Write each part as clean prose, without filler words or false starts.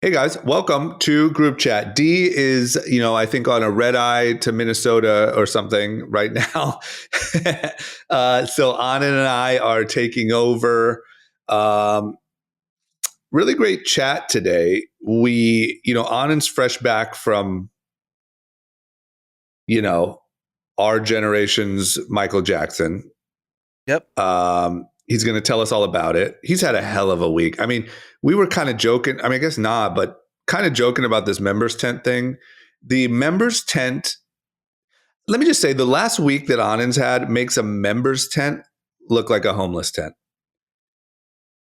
Hey guys, welcome to Group Chat. D is, I think on a red eye to Minnesota or something right now. So Anand and I are taking over. Really great chat today. Anand's fresh back from, our generation's Michael Jackson. Yep. He's going to tell us all about it. He's had a hell of a week. I mean, we were kind of joking. I guess not, but kind of joking about this members tent thing. The members tent, let me just say, the last week that Anand's had makes a members tent look like a homeless tent.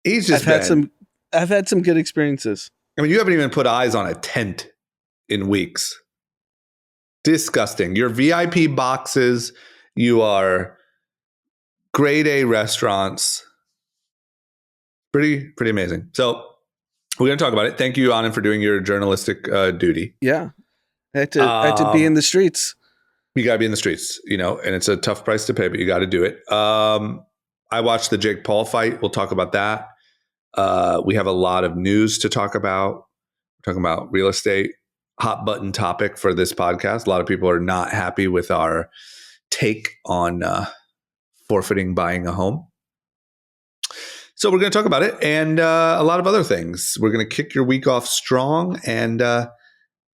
I've had some good experiences. I mean, you haven't even put eyes on a tent in weeks. Disgusting. Your VIP boxes, you are grade A restaurants. Pretty amazing. So we're going to talk about it. Thank you, Anand, for doing your journalistic duty. Yeah. I had to be in the streets. You got to be in the streets, and it's a tough price to pay, but you got to do it. I watched the Jake Paul fight. We'll talk about that. We have a lot of news to talk about. We're talking about real estate, hot button topic for this podcast. A lot of people are not happy with our take on forfeiting buying a home. So we're going to talk about it and a lot of other things. We're going to kick your week off strong and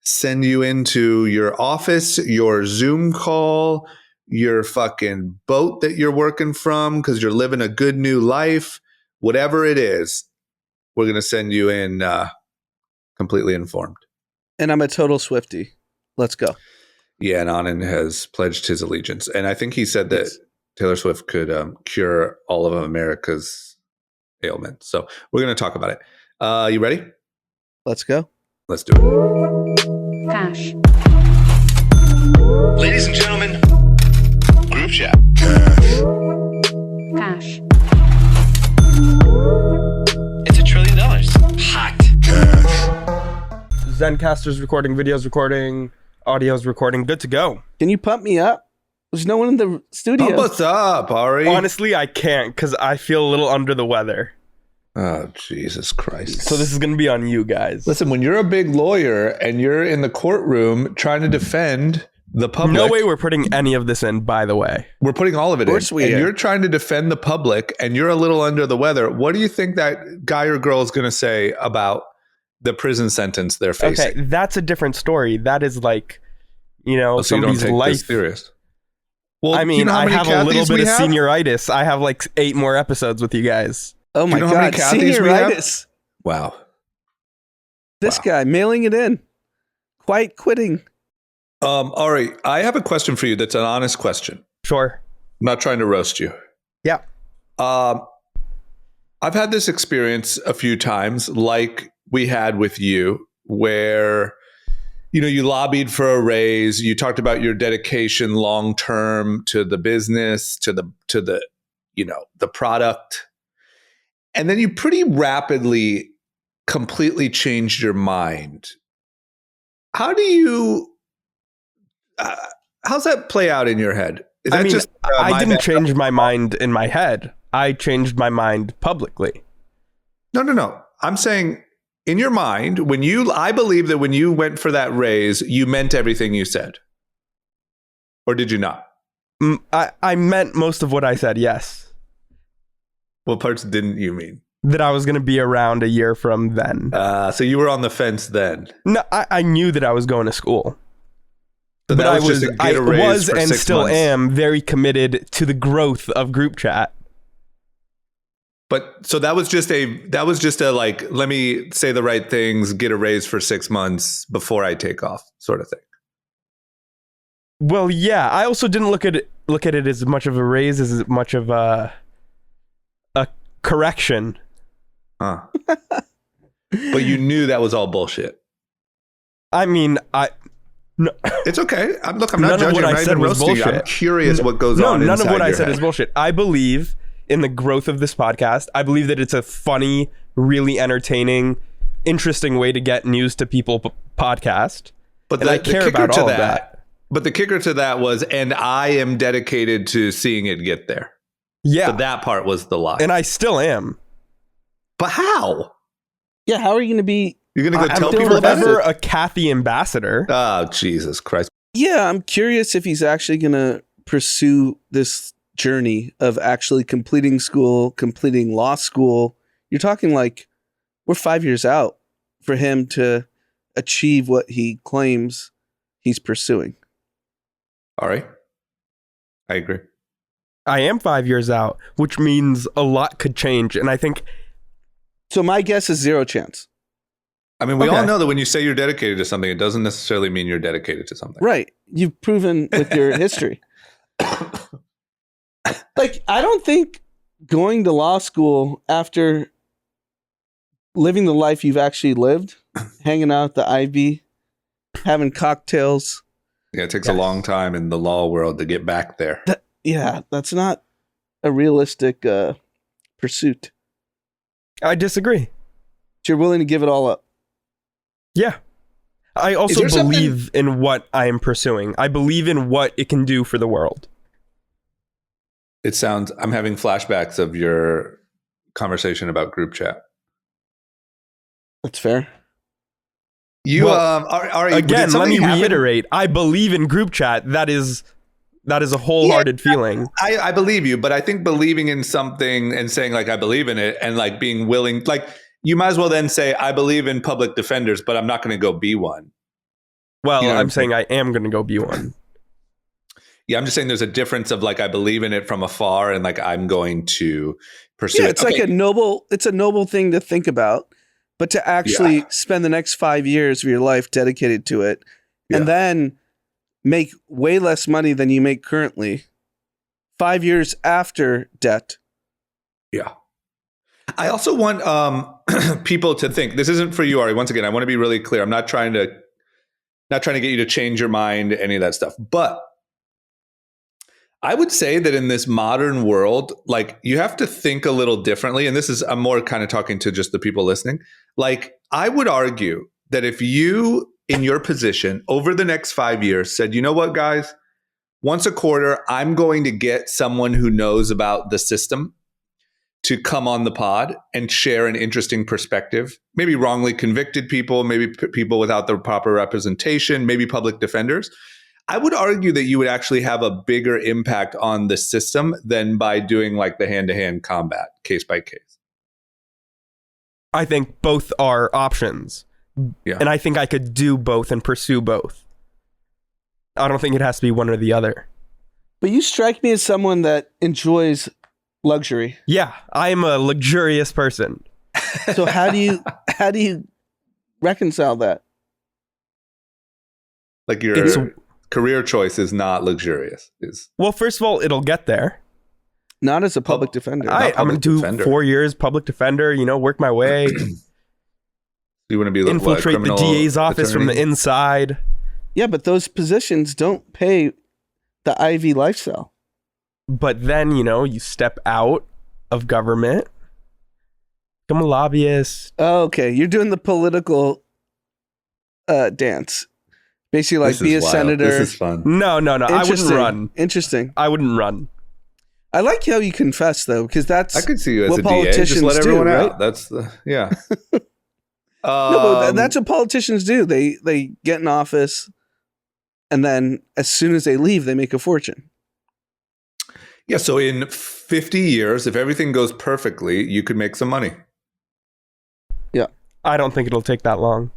send you into your office, your Zoom call, your fucking boat that you're working from because you're living a good new life. Whatever it is, we're going to send you in completely informed. And I'm a total Swiftie. Let's go. Yeah, and Anand has pledged his allegiance. And I think he said that Taylor Swift could cure all of America's ailment. So we're going to talk about it. You ready? Let's go. Let's do it. Cash. Ladies and gentlemen, Group Chat. Cash. It's $1 trillion. Hot. Zencaster's recording, video's recording, audio's recording. Good to go. Can you pump me up? There's no one in the studio. Pump us up, Ari. Honestly, I can't because I feel a little under the weather. Oh, Jesus Christ. So this is going to be on you guys. Listen, when you're a big lawyer and you're in the courtroom trying to defend the public. No way we're putting any of this in, by the way. We're putting all of it in. Of course we and are. you're trying to defend the public and you're a little under the weather. What do you think that guy or girl is going to say about the prison sentence they're facing? Okay, that's a different story. That is like, So somebody's you don't take life. this serious. Well, I mean, I have a little bit of have? senioritis. I have like 8 more episodes with you guys. Oh my Do you know how God. many Kathys we have? Senioritis. Wow. This guy mailing it in. Quite quitting. Ari, I have a question for you that's an honest question. Sure. I'm not trying to roast you. Yeah. I've had this experience a few times, like we had with you, where you lobbied for a raise. You talked about your dedication long term to the business, to the the product, and then you pretty rapidly, completely changed your mind. How do you? How's that play out in your head? Is that just I didn't change my mind in my head. I changed my mind publicly. No. I'm saying in your mind, I believe that when you went for that raise, you meant everything you said. Or did you not? I meant most of what I said, yes. What parts didn't you mean? That I was going to be around a year from then. So you were on the fence then. No, I knew that I was going to school. So but that I was just to get a raise for and 6 still months. am very committed to the growth of Group Chat. But so that was just a like, let me say the right things, get a raise for 6 months before I take off sort of thing. Well, yeah, I also didn't look at it as much of a raise as much of a correction. Huh. But you knew that was all bullshit. I mean, no. It's okay. I'm not None of judging. what I'm I not said even was roasting you. I'm bullshit. curious what goes No, on none of inside what I your said head. is bullshit. I believe in the growth of this podcast. I believe that it's a funny, really entertaining, interesting way to get news to people podcast. But I care about all of that. But the kicker to that was, and I am dedicated to seeing it get there. Yeah. So that part was the lie. And I still am. But how? Yeah, how are you going to be You're going to go I'm tell people about forever it? a Kathy ambassador. Oh, Jesus Christ. Yeah, I'm curious if he's actually going to pursue this journey of actually completing school, completing law school. You're talking like we're 5 years out for him to achieve what he claims he's pursuing. All right. I agree. I am 5 years out, which means a lot could change. And I think So my guess is 0 chance. I mean, we Okay. all know that when you say you're dedicated to something, it doesn't necessarily mean you're dedicated to something. Right. You've proven with your history. Like, I don't think going to law school after living the life you've actually lived, hanging out at the Ivy, having cocktails. Yeah, it takes a long time in the law world to get back there. That's not a realistic pursuit. I disagree. But you're willing to give it all up. Yeah. I also there something- believe in what I am pursuing. I believe in what it can do for the world. It sounds, I'm having flashbacks of your conversation about group chat. That's fair. You, Well, Ari, Again, did let something me happen? reiterate. I believe in group chat. That is a wholehearted feeling. I believe you, but I think believing in something and saying like I believe in it and like being willing, like you might as well then say I believe in public defenders, but I'm not going to go be one. Well, You know what I'm I'm saying I am going to go be one. Yeah, I'm just saying there's a difference of like I believe in it from afar and like I'm going to pursue Yeah, it. it's like a noble thing to think about, but to actually spend the next 5 years of your life dedicated to it, and then make way less money than you make currently 5 years after debt. Yeah. I also want people to think this isn't for you, Ari. Once again, I want to be really clear. I'm not trying to get you to change your mind, any of that stuff. But I would say that in this modern world, like you have to think a little differently. And this is, I'm more kind of talking to just the people listening. Like I would argue that if you in your position over the next 5 years said, you know what, guys, once a quarter, I'm going to get someone who knows about the system to come on the pod and share an interesting perspective, maybe wrongly convicted people, maybe people without the proper representation, maybe public defenders. I would argue that you would actually have a bigger impact on the system than by doing like the hand-to-hand combat, case by case. I think both are options. Yeah. And I think I could do both and pursue both. I don't think it has to be one or the other. But you strike me as someone that enjoys luxury. Yeah, I am a luxurious person. So how do you reconcile that? Like your career choice is not luxurious. Well, first of all, it'll get there. Not as a public defender. I'm going to do defender. 4 years public defender, work my way, You want to be infiltrate the DA's office from the inside. Yeah, but those positions don't pay the Ivy lifestyle. But then, you step out of government, become a lobbyist. Oh, okay, you're doing the political dance. Basically, like be a senator. This is fun. No. I wouldn't Interesting. run. Interesting. I wouldn't run. I like how you confess, though, because that's I could see you as what a DA. Just politicians let everyone do, out. right? That's the No, but that's what politicians do. They get in office, and then as soon as they leave, they make a fortune. yeah. So in 50 years, if everything goes perfectly, you could make some money. I don't think it'll take that long.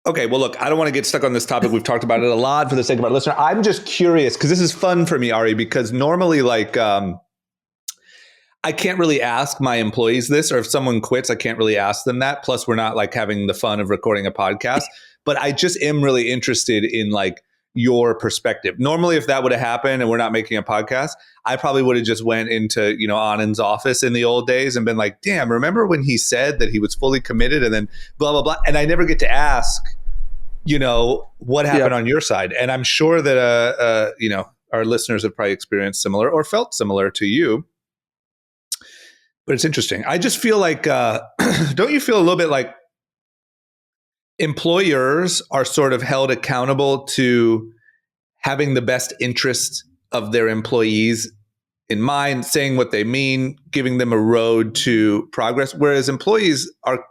Okay, well, look, I don't want to get stuck on this topic. We've talked about it a lot for the sake of our listener. I'm just curious because this is fun for me, Ari, because normally, like, I can't really ask my employees this, or if someone quits, I can't really ask them that. Plus, we're not like having the fun of recording a podcast. But I just am really interested in like your perspective. Normally, if that would have happened and we're not making a podcast, I probably would have just went into, Anand's office in the old days and been like, damn, remember when he said that he was fully committed and then blah, blah, blah. And I never get to ask, what happened on your side. And I'm sure that, our listeners have probably experienced similar or felt similar to you. But it's interesting. I just feel like, don't you feel a little bit like employers are sort of held accountable to having the best interest of their employees in mind, saying what they mean, giving them a road to progress. Whereas employees are,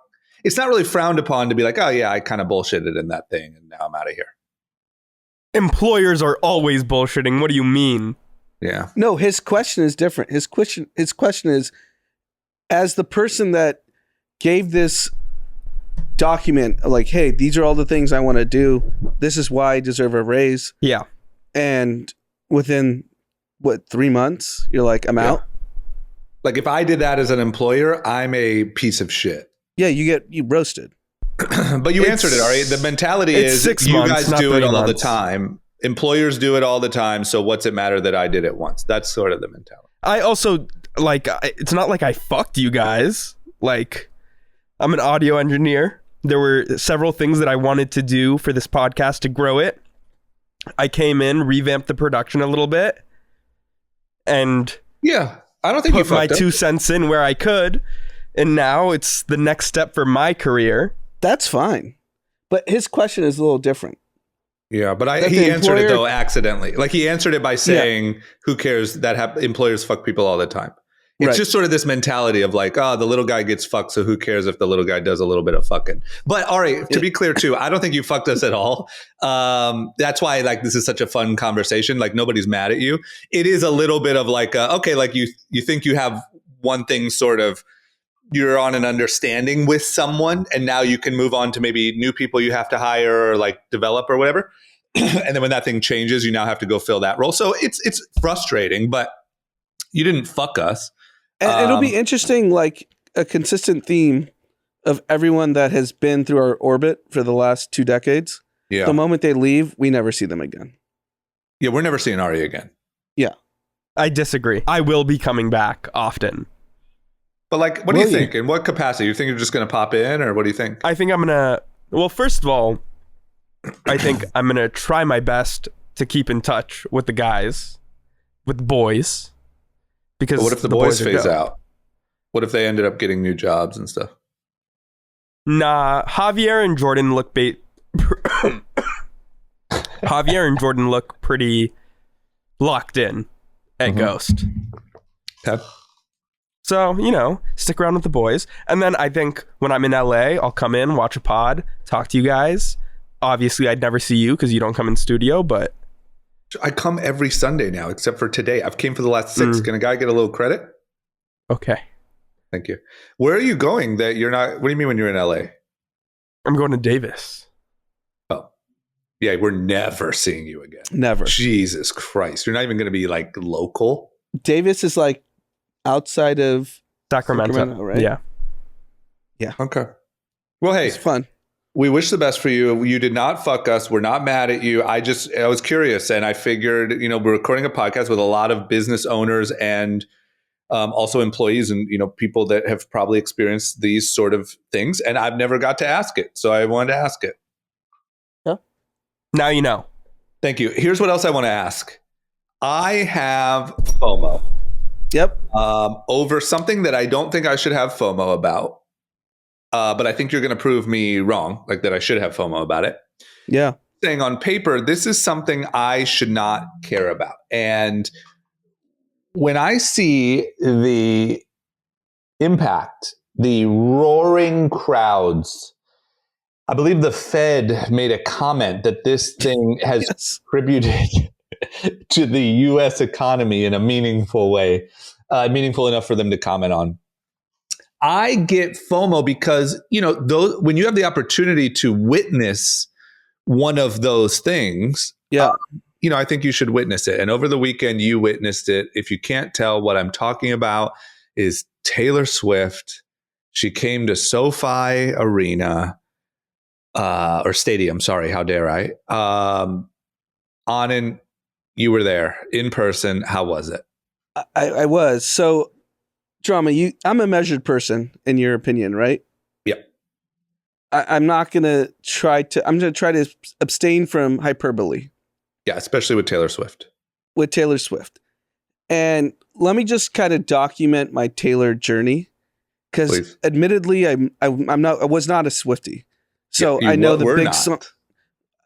it's not really frowned upon to be like, oh yeah, I kind of bullshitted in that thing and now I'm out of here. Employers are always bullshitting. What do you mean? Yeah. No, his question is different. His question is, as the person that gave this document, like, hey, these are all the things I want to do. This is why I deserve a raise. Yeah. And within 3 months, you're like, I'm out. Like if I did that as an employer, I'm a piece of shit. Yeah, you roasted. But you answered it, Ari. The mentality is 6 you months, guys do it all the months. time. Employers do it all the time. So what's it matter that I did it once? That's sort of the mentality. I also, like, it's not like I fucked you guys. Like, I'm an audio engineer. There were several things that I wanted to do for this podcast to grow it. I came in, revamped the production a little bit, and Yeah. I don't think you put my fucked up. 2 cents in where I could. And now it's the next step for my career. That's fine. But his question is a little different. Yeah, but That he the answered it employer- though accidentally. Like he answered it by saying, "Who cares that employers fuck people all the time." It's Right. just sort of this mentality of like, oh, the little guy gets fucked, so who cares if the little guy does a little bit of fucking? But Ari, to be clear too, I don't think you fucked us at all. That's why like this is such a fun conversation. Like nobody's mad at you. It is a little bit of like, okay, like you think you have one thing sort of. You're on an understanding with someone, and now you can move on to maybe new people you have to hire or like develop or whatever. And then when that thing changes, you now have to go fill that role. So it's frustrating, but you didn't fuck us. And it'll be interesting, like a consistent theme of everyone that has been through our orbit for the last 2 decades. Yeah. The moment they leave, we never see them again. Yeah, we're never seeing Ari again. Yeah. I disagree. I will be coming back often. But like, what do you think? In what capacity? You think you're just going to pop in, or what do you think? I think I'm going to, well, first of all, I think I'm going to try my best to keep in touch with the guys, with the boys. Because But what if the boys are phase dope. out? What if they ended up getting new jobs and stuff? Nah, Javier and Jordan look Javier and Jordan look pretty locked in at Ghost. Okay. So, stick around with the boys. And then I think when I'm in LA, I'll come in, watch a pod, talk to you guys. Obviously, I'd never see you because you don't come in studio, but I come every Sunday now, except for today. I've came for the last 6. Can a guy get a little credit? okay. Thank you. Where are you going that you're not? What do you mean when you're in LA? I'm going to Davis. Oh, yeah, we're never seeing you again. Never. Jesus Christ. You're not even going to be like local. Davis is like outside of Sacramento, right? Yeah. Okay. Well, hey, It's fun. we wish the best for you. You did not fuck us. We're not mad at you. I was curious, and I figured, we're recording a podcast with a lot of business owners and also employees and, people that have probably experienced these sort of things. And I've never got to ask it. So I wanted to ask it. Now you know. Thank you. Here's what else I want to ask. I have FOMO Yep. over something that I don't think I should have FOMO about. But I think you're going to prove me wrong, like that I should have FOMO about it. Yeah. Saying on paper, this is something I should not care about. And when I see the impact, the roaring crowds, I believe the Fed made a comment that this thing has Yes. contributed to the U.S. economy in a meaningful way, meaningful enough for them to comment on. I get FOMO because, when you have the opportunity to witness one of those things, Yeah. I think you should witness it. And over the weekend, you witnessed it. If you can't tell, what I'm talking about is Taylor Swift. She came to SoFi Arena, or Stadium. Sorry, how dare I? Anand, you were there in person. How was it? I was. So, Drama, I'm a measured person in your opinion, right? Yep. I'm not going to try to abstain from hyperbole Yeah, especially with Taylor Swift. with Taylor Swift. And let me just kind of document my Taylor journey, because Please. admittedly, I was not a Swiftie. So Yeah, I know the were big not. song.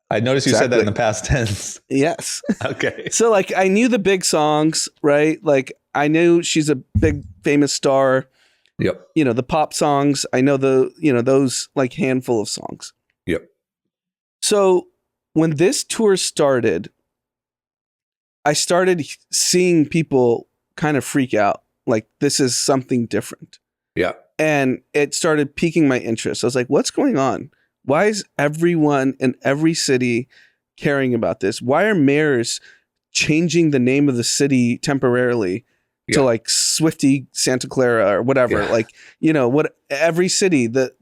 I noticed you said that Exactly. in the past tense. Yes. Okay. So like I knew the big songs, right? Like I knew she's a big famous star. Yep. You know, the pop songs. I know those like handful of songs. Yep. So when this tour started, I started seeing people kind of freak out. Like, this is something different. Yeah. And it started piquing my interest. I was like, what's going on? Why is everyone in every city caring about this? Why are mayors changing the name of the city temporarily to like Swifty Santa Clara or whatever? Yeah. Like, you know, what every city, the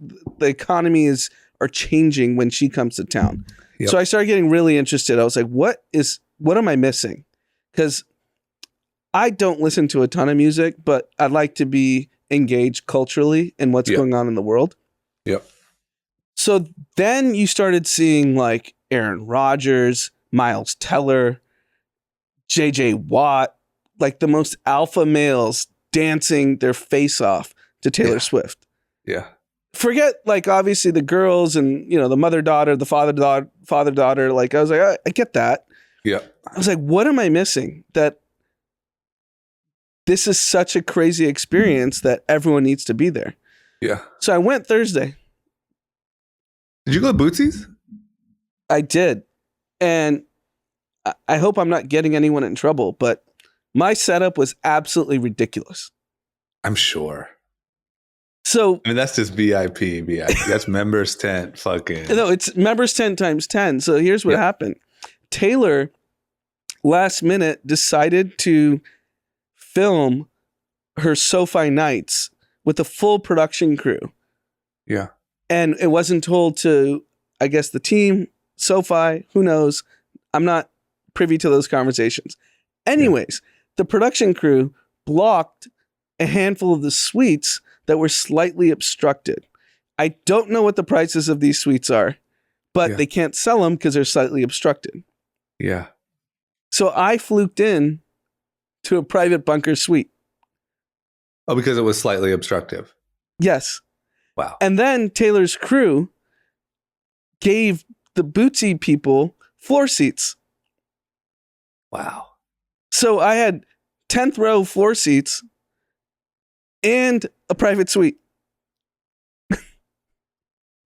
economies are changing when she comes to town. Yep. So I started getting really interested. I was like, what am I missing? Because I don't listen to a ton of music, but I'd like to be engaged culturally in what's going on in the world. Yep. So then you started seeing like Aaron Rodgers, Miles Teller, JJ Watt, like the most alpha males dancing their face off to Taylor Swift. Yeah. Forget like obviously the girls and, you know, the mother-daughter, the father-daughter. Like I was like, I get that. Yeah. I was like, what am I missing? That this is such a crazy experience that everyone needs to be there. Yeah. So I went Thursday. Did you go to Bootsy's? I did. And I hope I'm not getting anyone in trouble, but my setup was absolutely ridiculous. I'm sure. So I mean, that's just VIP. That's members tent. Fucking. No, it's members 10 times 10. So here's what happened. Taylor, last minute, decided to film her SoFi nights with a full production crew. Yeah. And it wasn't told to, I guess, the team, SoFi, who knows? I'm not privy to those conversations. Anyways, the production crew blocked a handful of the suites that were slightly obstructed. I don't know what the prices of these suites are, but they can't sell them because they're slightly obstructed. Yeah. So I fluked in to a private bunker suite. Oh, because it was slightly obstructive. Yes. Wow. And then Taylor's crew gave the Bootsy people floor seats. Wow. So I had 10th row floor seats and a private suite.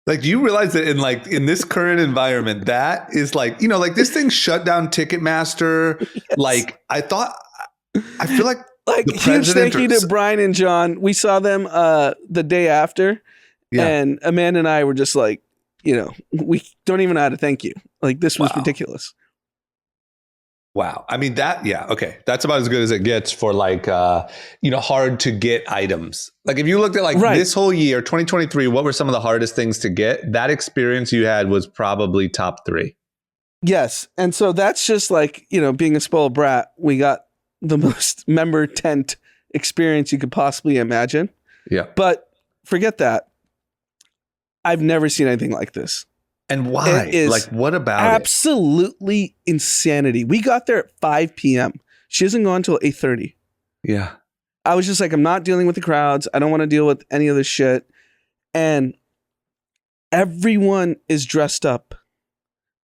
Like, do you realize that in this current environment, that is like, you know, like this thing shut down Ticketmaster. Yes. Like I feel like huge thank you to Brian and John. We saw them the day after. Yeah. And Amanda and I were just like, you know, we don't even know how to thank you. Like, this was ridiculous. Wow. I mean, okay. That's about as good as it gets for like, hard to get items. Like if you looked at this whole year, 2023, what were some of the hardest things to get? That experience you had was probably top 3. Yes. And so that's just like, you know, being a spoiled brat, we got the most member tent experience you could possibly imagine. Yeah. But forget that. I've never seen anything like this. And why? Like, what about absolutely insanity. We got there at 5 p.m. She hasn't gone until 8:30. Yeah. I was just like, I'm not dealing with the crowds. I don't want to deal with any of this shit. And everyone is dressed up.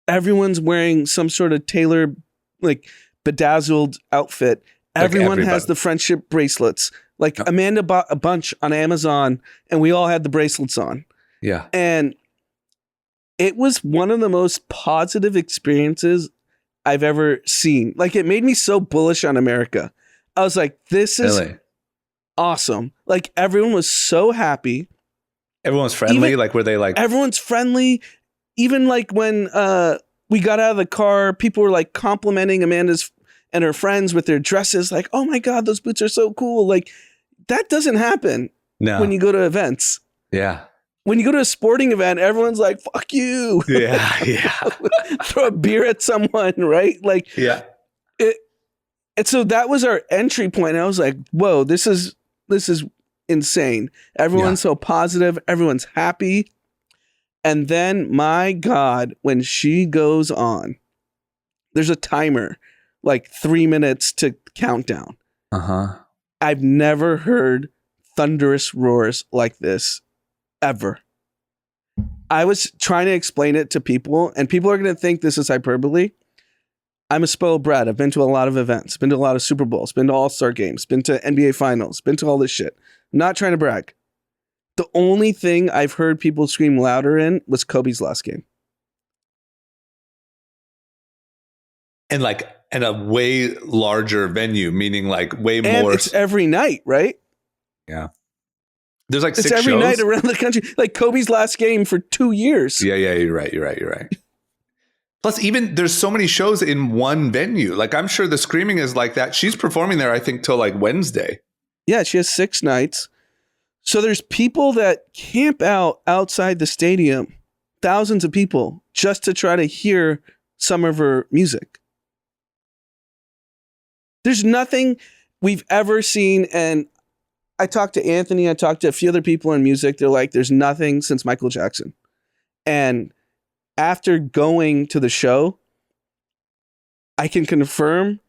Everyone's wearing some sort of Taylor, like, bedazzled outfit. Everyone has the friendship bracelets. Like, Amanda bought a bunch on Amazon, and we all had the bracelets on. Yeah. And it was one of the most positive experiences I've ever seen. Like, it made me so bullish on America. I was like, this is awesome. Like, everyone was so happy. Everyone's friendly. Were they like? Everyone's friendly. Even like when we got out of the car, people were like complimenting Amanda's and her friends with their dresses. Like, oh my God, those boots are so cool. Like, that doesn't happen when you go to events. Yeah. When you go to a sporting event, everyone's like, fuck you. Yeah. Yeah. Throw a beer at someone, right? Like, yeah. And so that was our entry point. And I was like, whoa, this is insane. Everyone's so positive. Everyone's happy. And then, my God, when she goes on, there's a timer, like 3 minutes to countdown. Uh-huh. I've never heard thunderous roars like this ever. I was trying to explain it to people, and people are going to think this is hyperbole. I'm a spoiled brat. I've been to a lot of events, been to a lot of Super Bowls, been to All-Star games, been to NBA finals, been to all this shit. I'm not trying to brag. The only thing I've heard people scream louder in was Kobe's last game. And a way larger venue, meaning like way And more. it's every night, right? Yeah. There's like It's 6 every shows. night around the country. Like Kobe's last game for 2 years. Yeah, you're right. Plus, even there's so many shows in one venue. Like, I'm sure the screaming is like that. She's performing there, I think, till like Wednesday. Yeah, she has 6 nights. So there's people that camp out outside the stadium, thousands of people, just to try to hear some of her music. There's nothing we've ever seen. And I talked to Anthony, I talked to a few other people in music. They're like, there's nothing since Michael Jackson. And after going to the show, I can confirm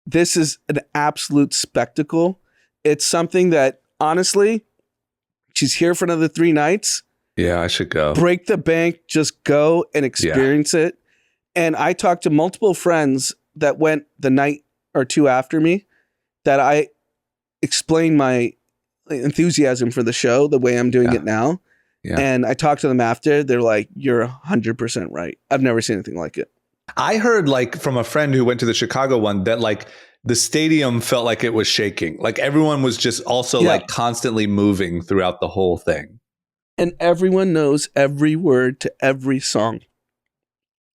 this is an absolute spectacle. It's something that, honestly, she's here for another 3 nights. Yeah, I should go. Break the bank, just go and experience it. And I talked to multiple friends that went the night or 2 after me, that I explained my enthusiasm for the show the way I'm doing it now. Yeah. And I talked to them after. They're like, you're 100% right. I've never seen anything like it. I heard like from a friend who went to the Chicago one that like the stadium felt like it was shaking. Like everyone was just also like constantly moving throughout the whole thing. And everyone knows every word to every song.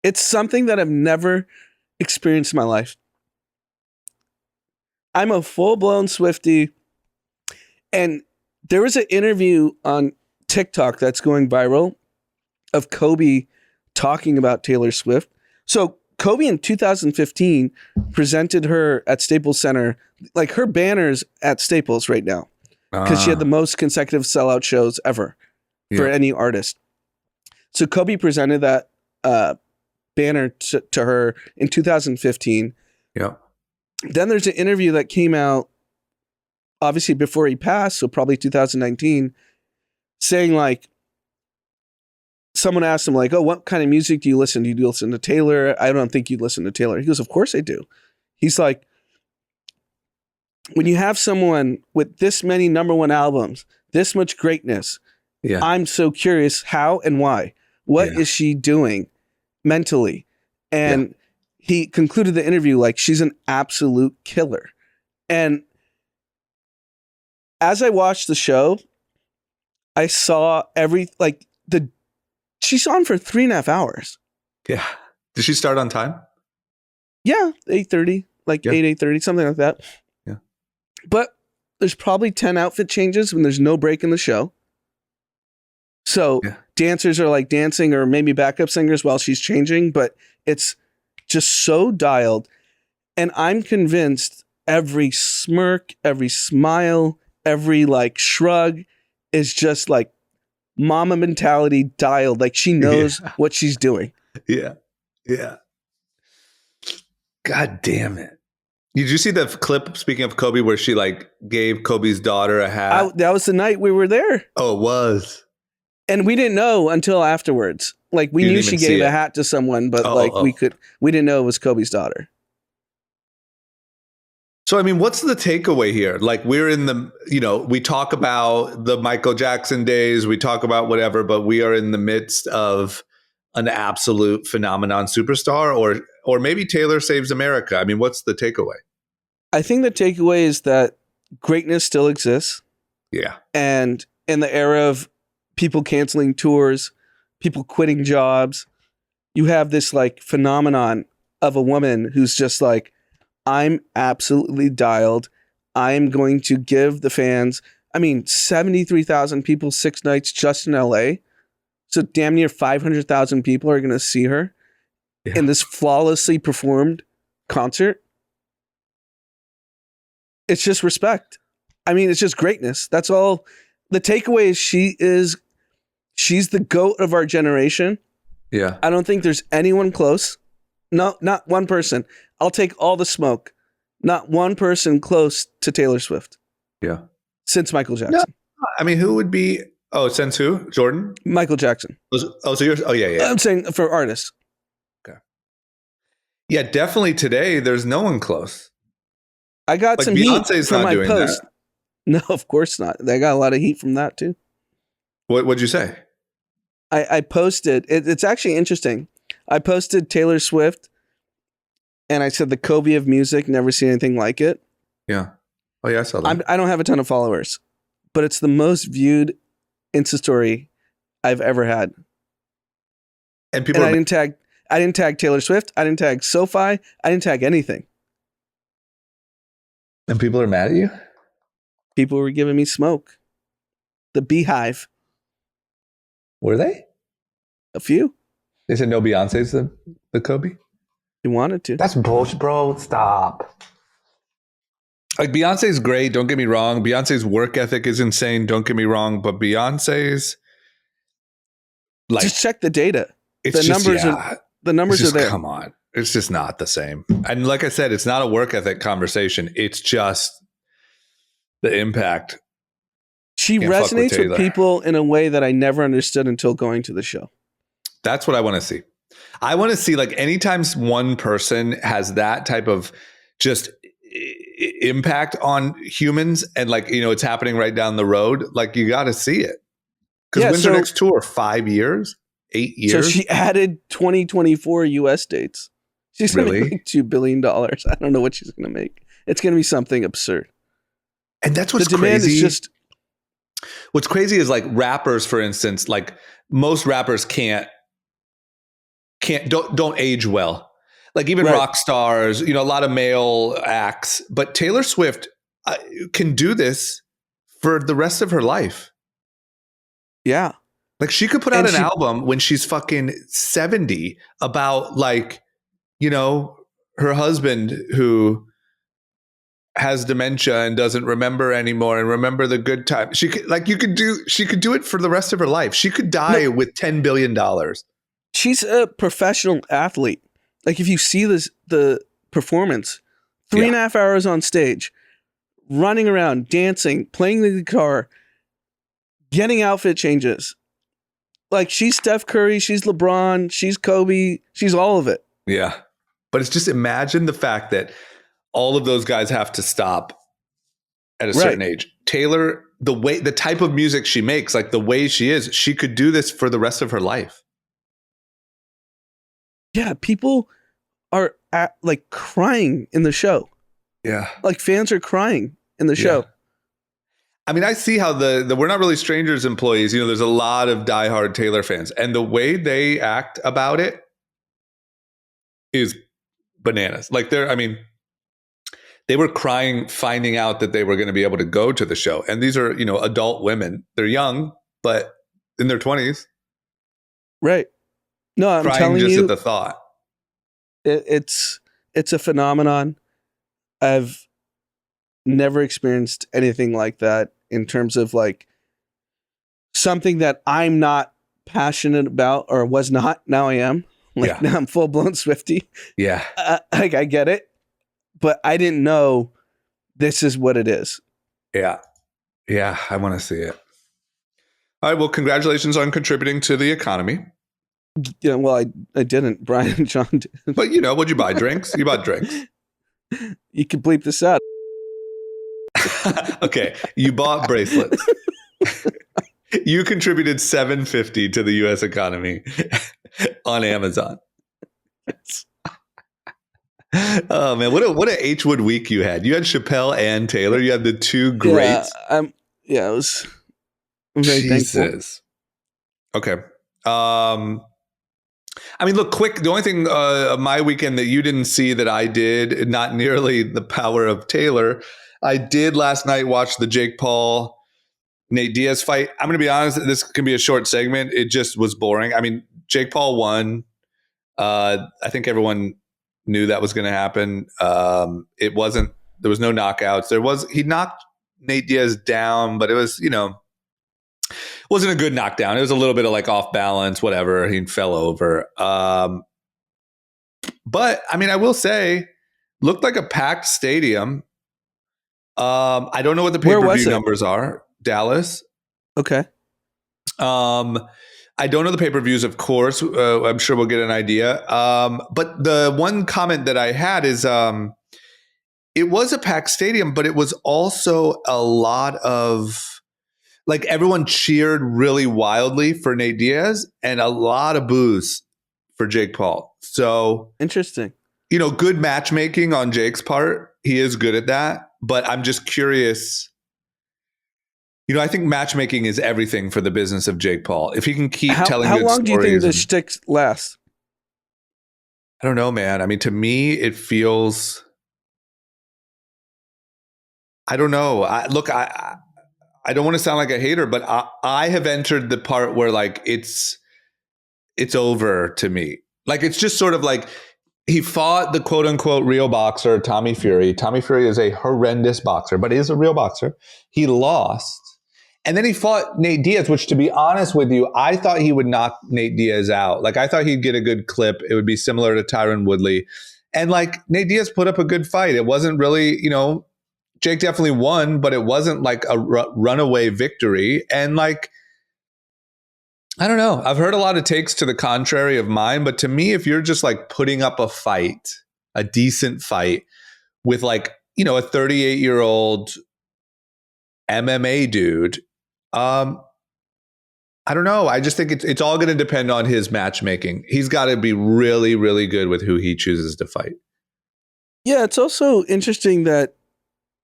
It's something that I've never experienced in my life. I'm a full-blown Swiftie. And there was an interview on TikTok that's going viral of Kobe talking about Taylor Swift. So Kobe in 2015 presented her at Staples Center, like her banners at Staples right now, because she had the most consecutive sellout shows ever for any artist. So Kobe presented that banner to her in 2015. Yeah. Then there's an interview that came out obviously before he passed, so probably 2019, saying like, someone asked him like, oh, what kind of music do you listen to? Do you listen to Taylor? I don't think you listen to Taylor. He goes, of course I do. He's like, when you have someone with this many number 1 albums, this much greatness, I'm so curious how and why. What is she doing mentally? And he concluded the interview like, she's an absolute killer. And as I watched the show, I saw she's on for 3.5 hours. Yeah. Did she start on time? Yeah, 8:30, like 8:30, something like that. Yeah. But there's probably 10 outfit changes when there's no break in the show. So dancers are like dancing or maybe backup singers while she's changing, but it's just so dialed. And I'm convinced every smirk, every smile, every like shrug is just like mama mentality dialed. Like she knows what she's doing. Yeah. God damn it. Did you see the clip, speaking of Kobe, where she like gave Kobe's daughter a hat? That was the night we were there. Oh, it was. And we didn't know until afterwards. Like we knew she gave a hat to someone, but we didn't know it was Kobe's daughter. So, I mean, what's the takeaway here? Like we're in the, we talk about the Michael Jackson days, we talk about whatever, but we are in the midst of an absolute phenomenon superstar, or maybe Taylor saves America. I mean, what's the takeaway? I think the takeaway is that greatness still exists. Yeah. And in the era of people canceling tours, people quitting jobs, you have this like phenomenon of a woman who's just like, I'm absolutely dialed. I'm going to give the fans, 73,000 people, 6 nights just in LA. So damn near 500,000 people are going to see her in this flawlessly performed concert. It's just respect. It's just greatness. That's all. The takeaway is she's the GOAT of our generation. Yeah. I don't think there's anyone close. No, not one person. I'll take all the smoke. Not one person close to Taylor Swift. Yeah. Since Michael Jackson. No, who would be? Oh, since who? Jordan? Michael Jackson. Oh, so you're? Oh, yeah. I'm saying for artists. Okay. Yeah, definitely today. There's no one close. I got Like some heat Beyonce's from not my doing post. that. No, of course not. I got a lot of heat from that too. What'd you say? I posted. It's actually interesting. I posted Taylor Swift, and I said the Kobe of music. Never seen anything like it. Yeah. Oh yeah, I saw that. I don't have a ton of followers, but it's the most viewed Insta story I've ever had. And people And are I didn't tag Taylor Swift. I didn't tag SoFi. I didn't tag anything. mad at you? People were giving me smoke. The Beehive. Were they? A few. They said no Beyonce's the Kobe? You wanted to. That's bullshit, bro. Stop. Like Beyonce's great, don't get me wrong. Beyonce's work ethic is insane, don't get me wrong. But Beyonce's like Just check the data. it's The just, numbers yeah, The numbers it's just, are there. come on. It's just not the same. And like I said, it's not a work ethic conversation. It's just the impact. She Can't fuck with resonates with Taylor. people in a way that I never understood until going to the show. That's what I want to see. I want to see like anytime one person has that type of just impact on humans and like, you know, it's happening right down the road. Like you got to see it. Because Yeah, when's her next tour? 5 years? 8 years? So she added 2024 US dates. She's going to Really? make $2 billion. I don't know what she's going to make. It's going to be something absurd. And that's what's the demand crazy. is just What's crazy is like rappers, for instance, like most rappers don't age well. Like even Right. rock stars, you know, a lot of male acts, but Taylor Swift can do this for the rest of her life. yeah. Like she could put out And an she- album when she's fucking 70 about like, you know, her husband who has dementia and doesn't remember anymore and remember the good time. She could do it for the rest of her life. She could die with $10 billion. She's a professional athlete. Like if you see the performance, 3.5 hours on stage, running around, dancing, playing the guitar, getting outfit changes. Like she's Steph Curry, she's LeBron, she's Kobe, she's all of it. Yeah. But it's just imagine the fact that all of those guys have to stop at a certain age. Taylor, the type of music she makes, like the way she is, she could do this for the rest of her life. Yeah, people are like crying in the show. Yeah. Like fans are crying in the show. I mean, I see how the We're Not Really Strangers employees, you know, there's a lot of diehard Taylor fans, and the way they act about it is bananas. Like they were crying finding out that they were going to be able to go to the show. And these are, you know, adult women. They're young, but in their 20s. Right. No, I'm crying telling just you, at the thought. it's a phenomenon. I've never experienced anything like that in terms of like something that I'm not passionate about or was not. Now I am. Like now I'm full blown Swiftie. Yeah. Like I get it, but I didn't know this is what it is. Yeah. Yeah. I want to see it. All right. Well, congratulations on contributing to the economy. Yeah, well, I didn't. Brian and John did. But you know, what'd you buy? Drinks? You bought drinks. You can bleep this out. Okay. You bought bracelets. You contributed $7.50 to the US economy on Amazon. Oh man, what a H Wood week you had. You had Chappelle and Taylor. You had the two greats. Yeah, it was. I'm very thankful. Jesus. Okay. I mean, look, quick. The only thing of my weekend that you didn't see that I did, not nearly the power of Taylor. I did last night watch the Jake Paul, Nate Diaz fight. I'm going to be honest. This can be a short segment. It just was boring. I mean, Jake Paul won. I think everyone knew that was going to happen. It wasn't. There was no knockouts. He knocked Nate Diaz down, but it was, you know, wasn't a good knockdown. It was a little bit of like off balance, whatever. He fell over. But I mean, I will say, looked like a packed stadium. I don't know what the pay-per-view numbers are. Dallas. Okay. I I don't know the pay-per-views, of course. I'm sure we'll get an idea. But the one comment that I had is it was a packed stadium, but it was also a lot of, like, everyone cheered really wildly for Nate Diaz and a lot of boos for Jake Paul. So Interesting. good matchmaking on Jake's part. He is good at that. But I'm just curious. I think matchmaking is everything for the business of Jake Paul. If he can keep telling how good long do you think stories the shtick lasts? I don't know, man. I mean, to me, it feels. I don't know. I don't want to sound like a hater, but I have entered the part where, like, it's over to me. Like, it's just sort of like he fought the quote unquote real boxer, Tommy Fury. Tommy Fury is a horrendous boxer, but he is a real boxer. He lost. And then he fought Nate Diaz, which, to be honest with you, I thought he would knock Nate Diaz out. Like, I thought he'd get a good clip. It would be similar to Tyron Woodley. And, like, Nate Diaz put up a good fight. It wasn't really, Jake definitely won, but it wasn't like a runaway victory. And, like, I don't know. I've heard a lot of takes to the contrary of mine, but to me, if you're just like putting up a fight, a decent fight with, like, a 38-year-old MMA dude, I don't know. I just think it's all going to depend on his matchmaking. He's got to be really, really good with who he chooses to fight. Yeah, it's also interesting that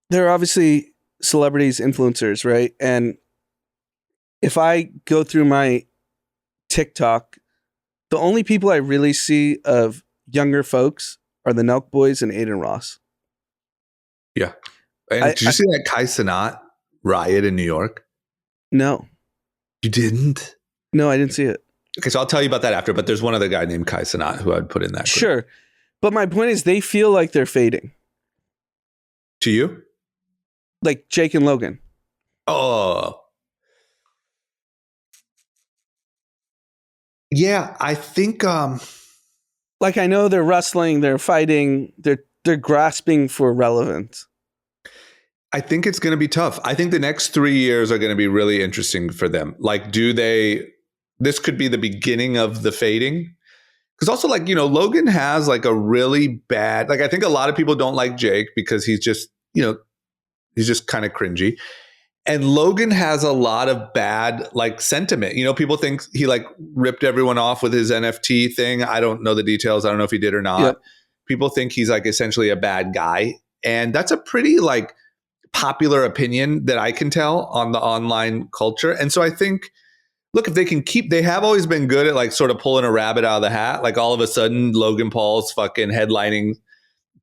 there are obviously celebrities, influencers, right? And if I go through my TikTok, the only people I really see of younger folks are the Nelk Boys and Aiden Ross. Yeah. And did you see that Kai Cenat riot in New York? No. You didn't? No, I didn't see it. Okay, so I'll tell you about that after, but there's one other guy named Kai Cenat who I'd put in that group. Sure. But my point is they feel like they're fading. To you? Like Jake and Logan. Oh. Yeah, I think like, I know they're wrestling, they're fighting, they're grasping for relevance. I think it's going to be tough. I think the next 3 years are going to be really interesting for them. Like, this could be the beginning of the fading. Because also, like, Logan has like a really bad, like, I think a lot of people don't like Jake because he's just, he's just kind of cringy. And Logan has a lot of bad, like, sentiment. People think he, like, ripped everyone off with his NFT thing. I don't know the details. I don't know if he did or not. Yep. People think he's, like, essentially a bad guy. And that's a pretty, like, popular opinion that I can tell on the online culture. And so I think, look, if they can they have always been good at, like, sort of pulling a rabbit out of the hat. Like, all of a sudden, Logan Paul's fucking headlining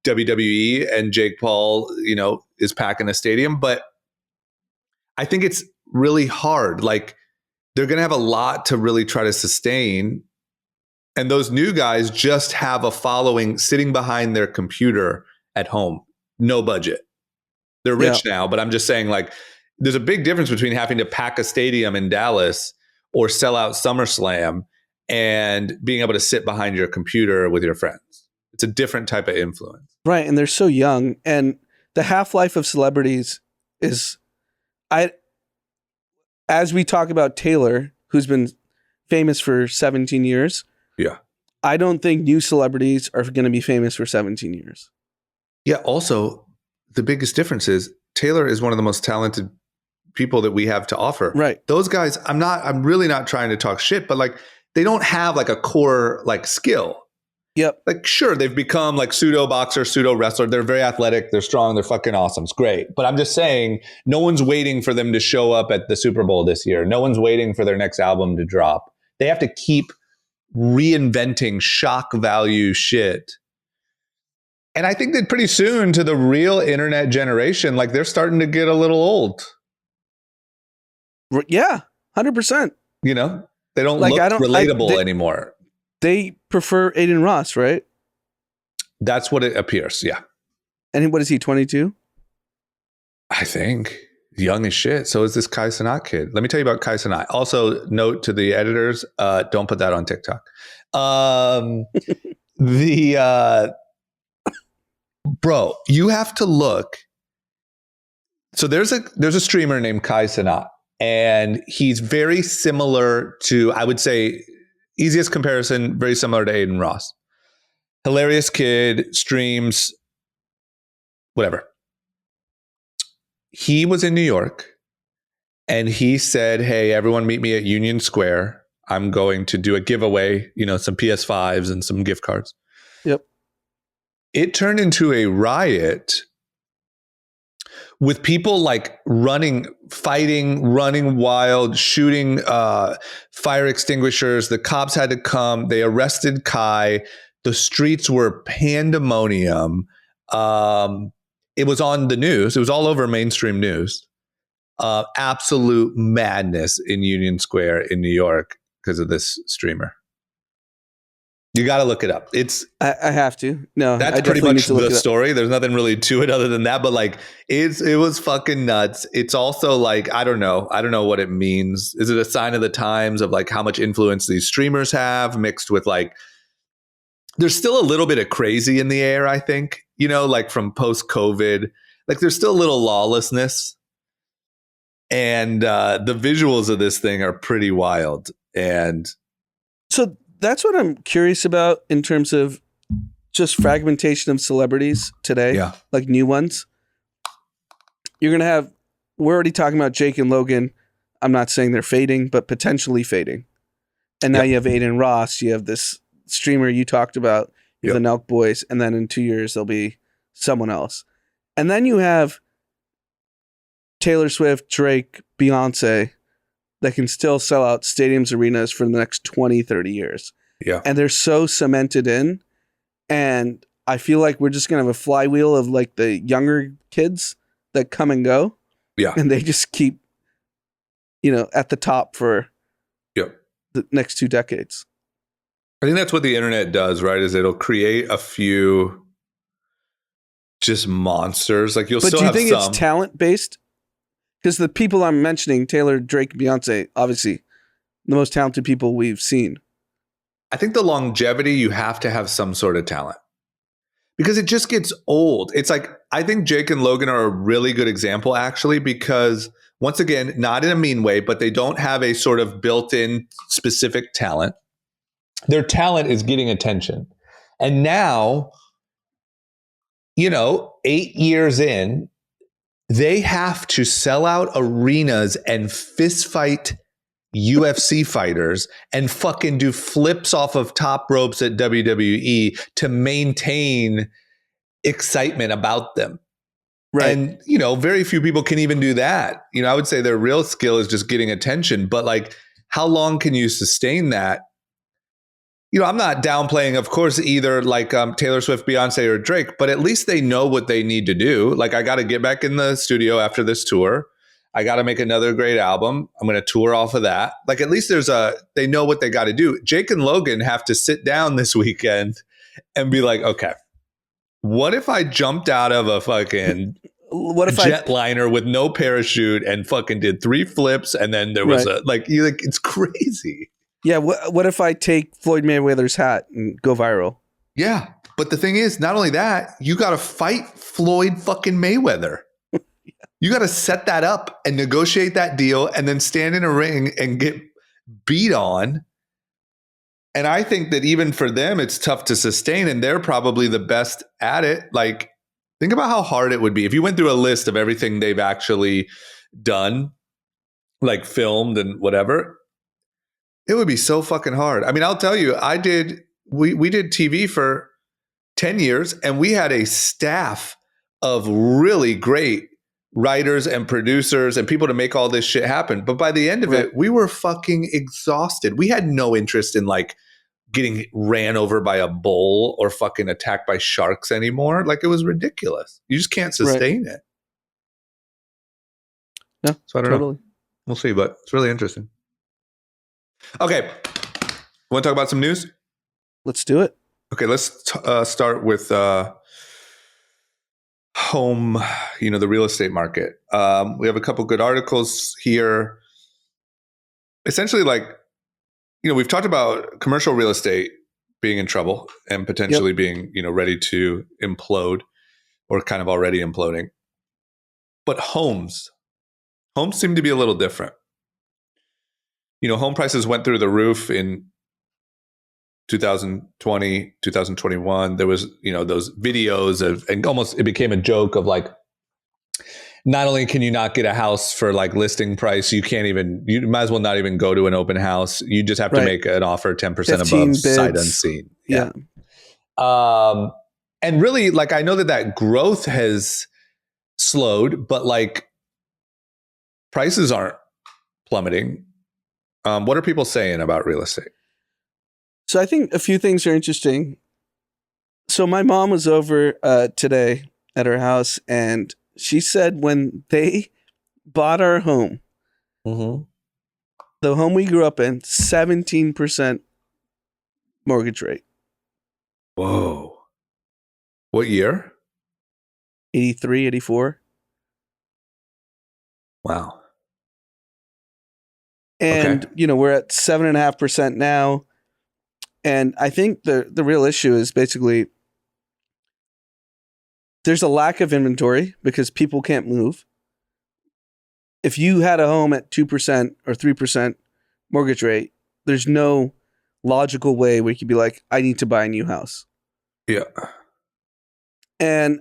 WWE and Jake Paul, is packing a stadium. But I think it's really hard. Like, they're going to have a lot to really try to sustain. And those new guys just have a following sitting behind their computer at home. No budget. They're rich now, but I'm just saying, like, there's a big difference between having to pack a stadium in Dallas or sell out SummerSlam and being able to sit behind your computer with your friends. It's a different type of influence. Right. And they're so young. And the half-life of celebrities is, as we talk about Taylor, who's been famous for 17 years. Yeah. I don't think new celebrities are going to be famous for 17 years. Yeah. Also, the biggest difference is Taylor is one of the most talented people that we have to offer. Right. Those guys, I'm really not trying to talk shit, but, like, they don't have, like, a core, like, skill. Yep. Like, sure, they've become, like, pseudo boxer, pseudo wrestler. They're very athletic. They're strong. They're fucking awesome. It's great. But I'm just saying, no one's waiting for them to show up at the Super Bowl this year. No one's waiting for their next album to drop. They have to keep reinventing shock value shit. And I think that pretty soon, to the real internet generation, like, they're starting to get a little old. Yeah, 100%. They don't look relatable anymore. They prefer Aiden Ross, right? That's what it appears, yeah. And what is he, 22? I think. Young as shit. So is this Kai Cenat kid. Let me tell you about Kai Cenat. Also, note to the editors, don't put that on TikTok. Bro, you have to look. So there's a streamer named Kai Cenat, And he's very similar to, I would say, easiest comparison, very similar to Aiden Ross. Hilarious kid, streams, whatever. He was in New York and he said, hey, everyone meet me at Union Square. I'm going to do a giveaway, some PS5s and some gift cards. Yep. It turned into a riot with people like running, fighting, running wild, shooting fire extinguishers. The cops had to come. They arrested Kai. The streets were pandemonium. It was on the news. It was all over mainstream news. Absolute madness in Union Square in New York because of this streamer. You got to look it up. I have to. No, that's pretty much the story. There's nothing really to it other than that. But like, it was fucking nuts. It's also like, I don't know what it means. Is it a sign of the times of like how much influence these streamers have mixed with like, there's still a little bit of crazy in the air, I think, like from post-COVID, like there's still a little lawlessness. And the visuals of this thing are pretty wild. And so that's what I'm curious about in terms of just fragmentation of celebrities today, like new ones. You're going to have, we're already talking about Jake and Logan. I'm not saying they're fading, but potentially fading. And now you have Aiden Ross. You have this streamer you talked about, the Nelk Boys. And then in 2 years, there'll be someone else. And then you have Taylor Swift, Drake, Beyonce that can still sell out stadiums, arenas for the next 20, 30 years. Yeah. And they're so cemented in. And I feel like we're just going to have a flywheel of like the younger kids that come and go. Yeah. And they just keep, at the top for the next 2 decades. I think that's what the internet does, right? Is it'll create a few just monsters. Like But do you think it's talent based? Because the people I'm mentioning, Taylor, Drake, Beyonce, obviously the most talented people we've seen. I think the longevity, you have to have some sort of talent because it just gets old. It's like, I think Jake and Logan are a really good example actually, because once again, not in a mean way, but they don't have a sort of built-in specific talent. Their talent is getting attention. And now, 8 years in, they have to sell out arenas and fist fight UFC fighters and fucking do flips off of top ropes at WWE to maintain excitement about them. Right. And, very few people can even do that. I would say their real skill is just getting attention. But like, how long can you sustain that? I'm not downplaying, of course, either like Taylor Swift, Beyonce, or Drake, but at least they know what they need to do. Like, I got to get back in the studio after this tour. I got to make another great album. I'm going to tour off of that. Like, at least they know what they got to do. Jake and Logan have to sit down this weekend and be like, okay, what if I jumped out of a fucking jetliner with no parachute and fucking did 3 flips and then there was it's crazy. Yeah, what if I take Floyd Mayweather's hat and go viral? Yeah, but the thing is, not only that, you got to fight Floyd fucking Mayweather. You got to set that up and negotiate that deal and then stand in a ring and get beat on. And I think that even for them, it's tough to sustain, and they're probably the best at it. Like, think about how hard it would be if you went through a list of everything they've actually done, like filmed and whatever. It would be so fucking hard. I mean, I'll tell you, we did TV for 10 years and we had a staff of really great writers and producers and people to make all this shit happen. But by the end of it, we were fucking exhausted. We had no interest in like getting ran over by a bull or fucking attacked by sharks anymore. Like, it was ridiculous. You just can't sustain it. No, so I don't know. We'll see, but it's really interesting. Okay. Want to talk about some news? Let's do it. Okay, let's start with home, the real estate market. We have a couple good articles here. Essentially, like, we've talked about commercial real estate being in trouble and potentially being, ready to implode or kind of already imploding. But homes seem to be a little different. home prices went through the roof in 2020, 2021. There was, those videos of, and almost it became a joke of like, not only can you not get a house for like listing price, you might as well not even go to an open house. You just have to make an offer 10% 15 above bids. sight unseen. Yeah. And really, like, I know that growth has slowed, but like prices aren't plummeting. What are people saying about real estate? So I think a few things are interesting. So my mom was over today at her house, and she said when they bought our home, the home we grew up in, 17% mortgage rate. Whoa. What year? 83, 84. Wow. And, we're at 7.5% now. And I think the real issue is basically there's a lack of inventory because people can't move. If you had a home at 2% or 3% mortgage rate, there's no logical way where you could be like, I need to buy a new house. Yeah. And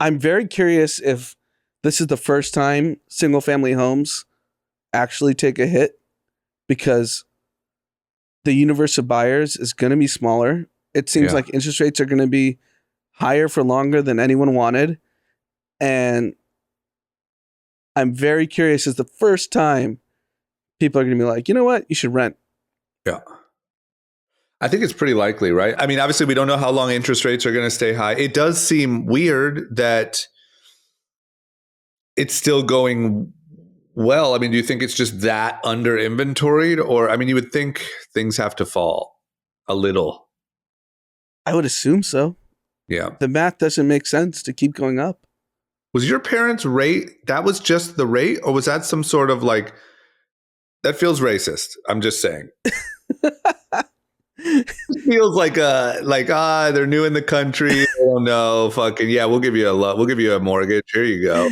I'm very curious if this is the first time single family homes actually take a hit because the universe of buyers is going to be smaller. It seems like interest rates are going to be higher for longer than anyone wanted. And I'm very curious, is the first time people are going to be like, you know what? You should rent. Yeah. I think it's pretty likely, right? I mean, obviously we don't know how long interest rates are going to stay high. It does seem weird that it's still going well. I mean, do you think it's just that under inventoried? Or, I mean, you would think things have to fall a little. I would assume so. Yeah. The math doesn't make sense to keep going up. Was your parents' rate, that was just the rate? Or was that some sort of like, that feels racist. I'm just saying. It feels like they're new in the country. Oh no, fucking yeah, we'll give you a mortgage. Here you go.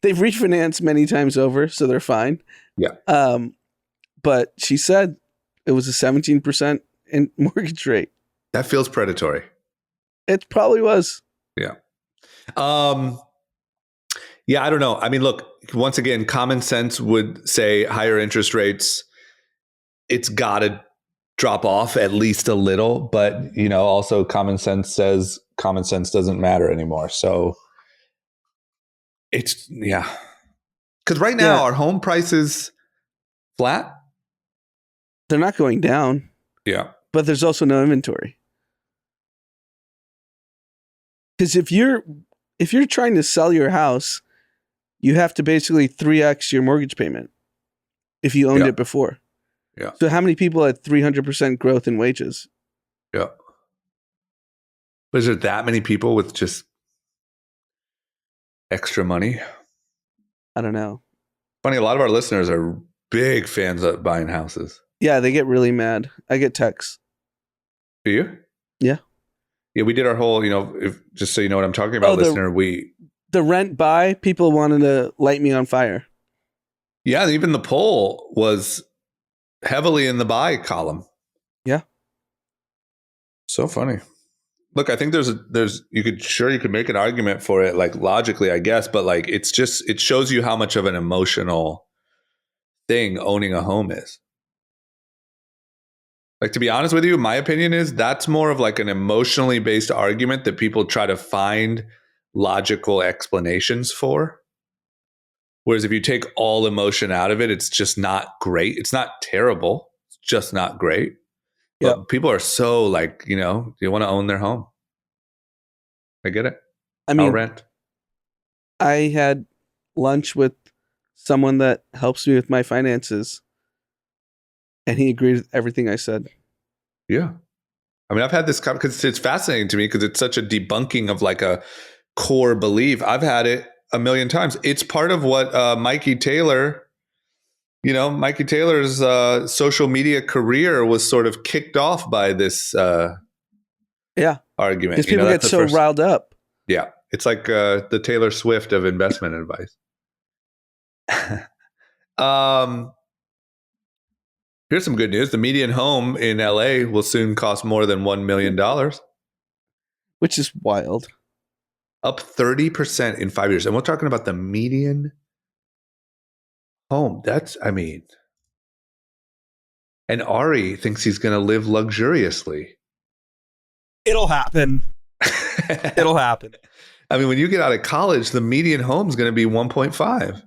They've refinanced many times over, so they're fine. Yeah. But she said it was a 17% in mortgage rate. That feels predatory. It probably was. Yeah. Yeah, I don't know. I mean, look, once again, common sense would say higher interest rates, it's got to drop off at least a little. But, also common sense says common sense doesn't matter anymore. So it's, yeah. Because right now, our home prices flat. They're not going down. Yeah. But there's also no inventory. Because if you're trying to sell your house, you have to basically 3x your mortgage payment if you owned it before. Yeah. So how many people had 300% growth in wages? Yeah. But is there that many people with just extra money? I don't know. Funny, a lot of our listeners are big fans of buying houses. Yeah, they get really mad. I get texts. Do you? Yeah. Yeah, we did our whole, just so you know what I'm talking about, listener, the rent buy, people wanted to light me on fire. Yeah, even the poll was heavily in the buy column. Yeah. So funny. Look, I think you could make an argument for it, like logically, I guess, but like it shows you how much of an emotional thing owning a home is. Like, to be honest with you, my opinion is that's more of like an emotionally based argument that people try to find logical explanations for. Whereas if you take all emotion out of it, it's just not great. It's not terrible. It's just not great. But people are so like, they want to own their home. I get it. I mean, I'll rent. I had lunch with someone that helps me with my finances, and he agreed with everything I said. Yeah. I mean, I've had this because it's fascinating to me because it's such a debunking of like a core belief. I've had it a million times. It's part of what Mikey Taylor's social media career was sort of kicked off by this argument. Because people get so riled up. Yeah. It's like the Taylor Swift of investment advice. Here's some good news. The median home in LA will soon cost more than $1 million, Which is wild. up 30% in 5 years. And we're talking about the median home. And Ari thinks he's going to live luxuriously. It'll happen. It'll happen. I mean, when you get out of college, the median home is going to be 1.5.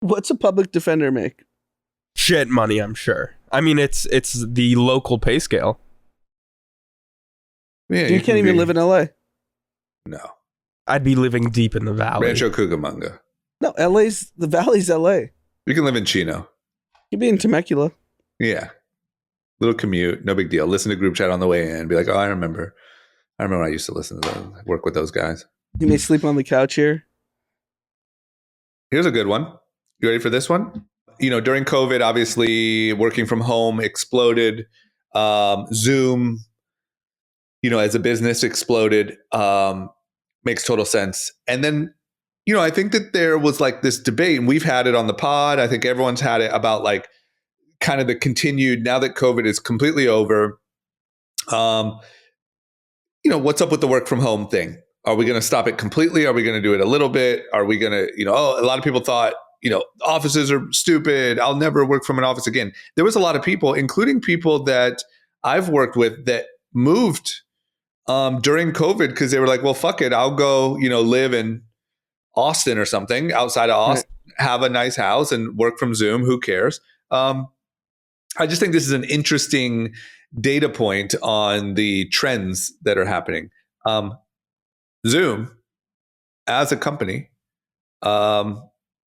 What's a public defender make? Shit money, I'm sure. I mean, it's the local pay scale. Yeah, You can't even live in LA. No. I'd be living deep in the valley. Rancho Cucamonga. No, the valley's LA. You can live in Chino. You'd be in Temecula. Yeah. Little commute, no big deal. Listen to group chat on the way in. Be like, oh, I remember when I used to listen to them, work with those guys. You may sleep on the couch here. Here's a good one. You ready for this one? During COVID, obviously, working from home exploded. Zoom, as a business exploded. Makes total sense. And then, I think that there was like this debate, and we've had it on the pod. I think everyone's had it about like kind of the continued, now that COVID is completely over, what's up with the work from home thing? Are we going to stop it completely? Are we going to do it a little bit? Are we going to, a lot of people thought, offices are stupid. I'll never work from an office again. There was a lot of people, including people that I've worked with, that moved during COVID because they were like, well, fuck it. I'll go, live in Austin or something outside of Austin, have a nice house and work from Zoom. Who cares? I just think this is an interesting data point on the trends that are happening. Zoom, as a company,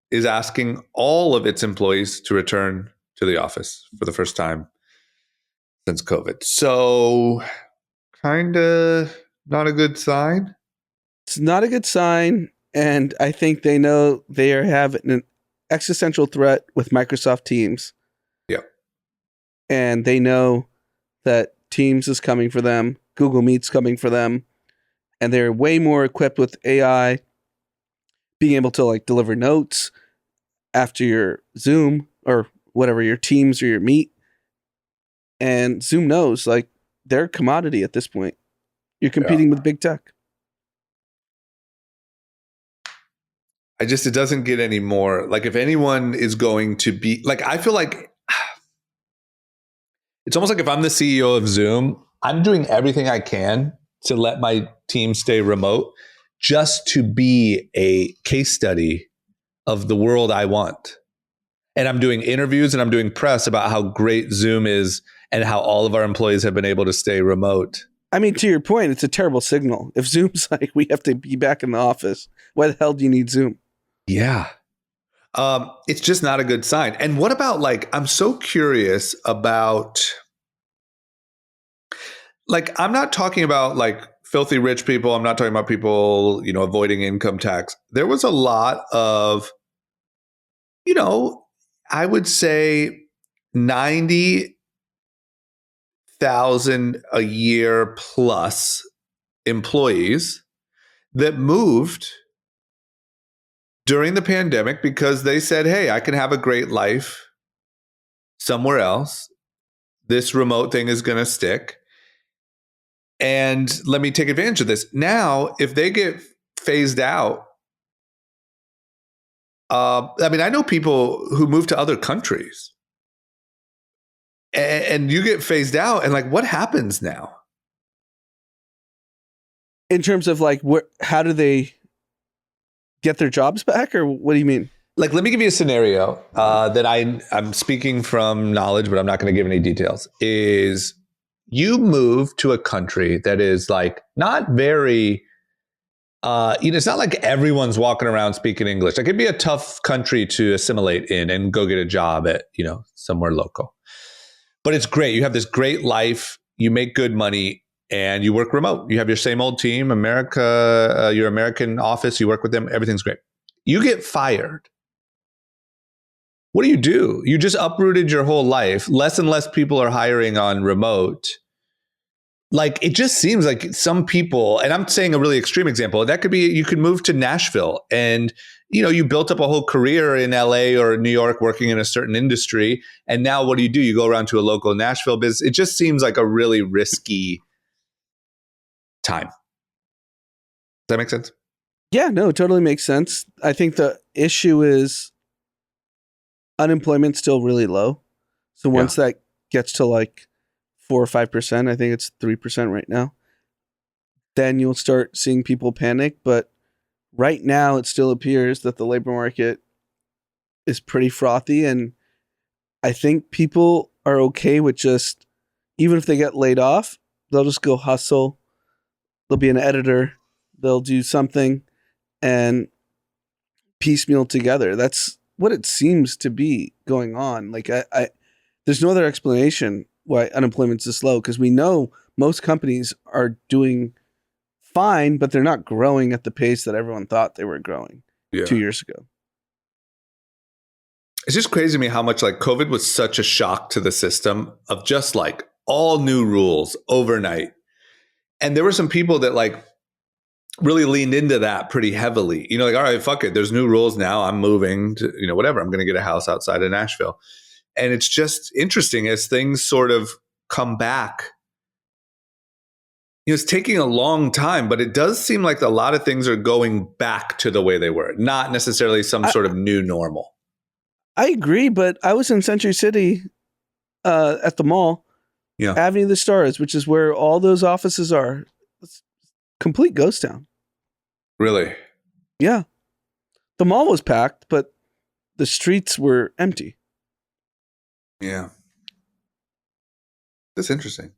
is asking all of its employees to return to the office for the first time since COVID. So, kind of not a good sign. It's not a good sign. And I think they know they are having an existential threat with Microsoft Teams. Yeah. And they know that Teams is coming for them. Google Meet's coming for them. And they're way more equipped with AI, being able to like deliver notes after your Zoom or whatever, your Teams or your Meet. And Zoom knows like they're a commodity at this point. You're competing with big tech. It doesn't get any more. Like, if anyone is going to be like, I feel like it's almost like if I'm the CEO of Zoom, I'm doing everything I can to let my team stay remote just to be a case study of the world I want. And I'm doing interviews and I'm doing press about how great Zoom is and how all of our employees have been able to stay remote. I mean, to your point, it's a terrible signal. If Zoom's like, we have to be back in the office, why the hell do you need Zoom? Yeah. It's just not a good sign. And what about like, I'm so curious about, like, I'm not talking about like filthy rich people. I'm not talking about people, avoiding income tax. There was a lot of, I would say 90,000 a year plus employees that moved during the pandemic because they said, hey, I can have a great life somewhere else. This remote thing is going to stick. And let me take advantage of this. Now, if they get phased out, I know people who move to other countries and you get phased out and like, what happens now? In terms of like, how do they get their jobs back, or what do you mean? Like, let me give you a scenario that I'm speaking from knowledge, but I'm not going to give any details. Is you move to a country that is like not very, it's not like everyone's walking around speaking English. Like, it'd be a tough country to assimilate in and go get a job at, somewhere local. But it's great. You have this great life. You make good money. And you work remote. You have your same old team, your American office. You work with them. Everything's great. You get fired. What do? You just uprooted your whole life. Less and less people are hiring on remote. like it just seems like some people, and I'm saying a really extreme example, that could be you could move to Nashville and you built up a whole career in LA or New York working in a certain industry, and now what do? You go around to a local Nashville business. It just seems like a really risky time. Does that make sense? Yeah, no, it totally makes sense. I think the issue is unemployment's still really low. So once that gets to like 4 or 5%, I think it's 3% right now, then you'll start seeing people panic. But right now, it still appears that the labor market is pretty frothy. And I think people are okay with just, even if they get laid off, they'll just go hustle. They'll be an editor. They'll do something and piecemeal together. That's what it seems to be going on. Like there's no other explanation why unemployment's this low, because we know most companies are doing fine, but they're not growing at the pace that everyone thought they were growing 2 years ago. It's just crazy to me how much like COVID was such a shock to the system of just like all new rules overnight. And there were some people that like really leaned into that pretty heavily. Like, all right, fuck it. There's new rules now. I'm moving to, whatever. I'm going to get a house outside of Nashville. And it's just interesting as things sort of come back. It's taking a long time, but it does seem like a lot of things are going back to the way they were, not necessarily some sort of new normal. I agree, but I was in Century City at the mall, Avenue of the Stars, which is where all those offices are. It's complete ghost town. Really? Yeah. The mall was packed, but the streets were empty. Yeah. That's interesting.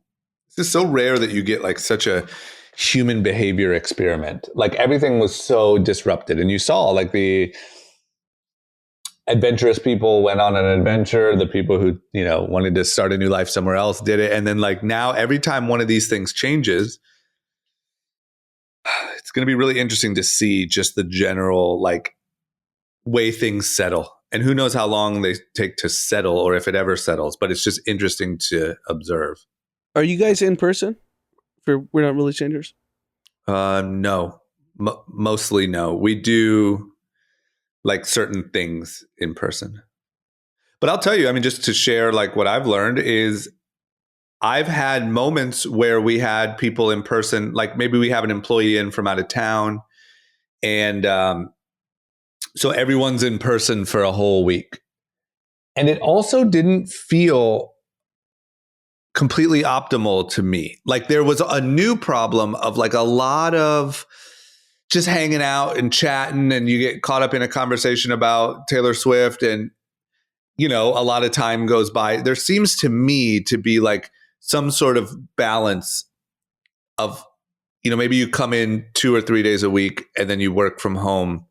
It's just so rare that you get like such a human behavior experiment. Like everything was so disrupted, and you saw like the adventurous people went on an adventure. The people who, wanted to start a new life somewhere else did it. And then like now every time one of these things changes, it's going to be really interesting to see just the general like way things settle. And who knows how long they take to settle or if it ever settles. But it's just interesting to observe. Are you guys in person for We're Not Really Changers? No, mostly no. We do like certain things in person. But I'll tell you, I mean, just to share like what I've learned is I've had moments where we had people in person, like maybe we have an employee in from out of town. And so everyone's in person for a whole week. And it also didn't feel completely optimal to me. Like there was a new problem of like a lot of just hanging out and chatting, and you get caught up in a conversation about Taylor Swift, and, a lot of time goes by. There seems to me to be like some sort of balance of, maybe you come in 2 or 3 days a week and then you work from home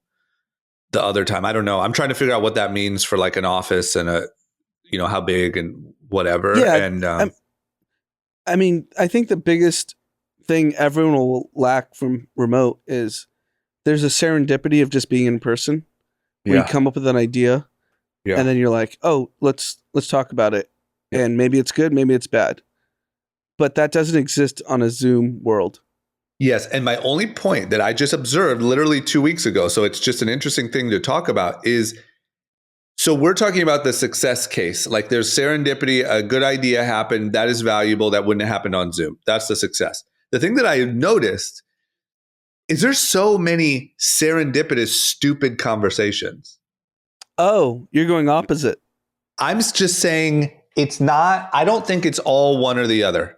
the other time. I don't know. I'm trying to figure out what that means for like an office and how big and whatever. Yeah. And I mean, I think the biggest thing everyone will lack from remote is there's a serendipity of just being in person where you come up with an idea and then you're like, oh, let's talk about it. And maybe it's good, maybe it's bad. But that doesn't exist on a Zoom world. Yes. And my only point that I just observed literally 2 weeks ago, so it's just an interesting thing to talk about, is so we're talking about the success case. Like there's serendipity, a good idea happened, that is valuable, that wouldn't have happened on Zoom. That's the success. The thing that I noticed is there's so many serendipitous, stupid conversations. Oh, you're going opposite. I'm just saying it's not, I don't think it's all one or the other.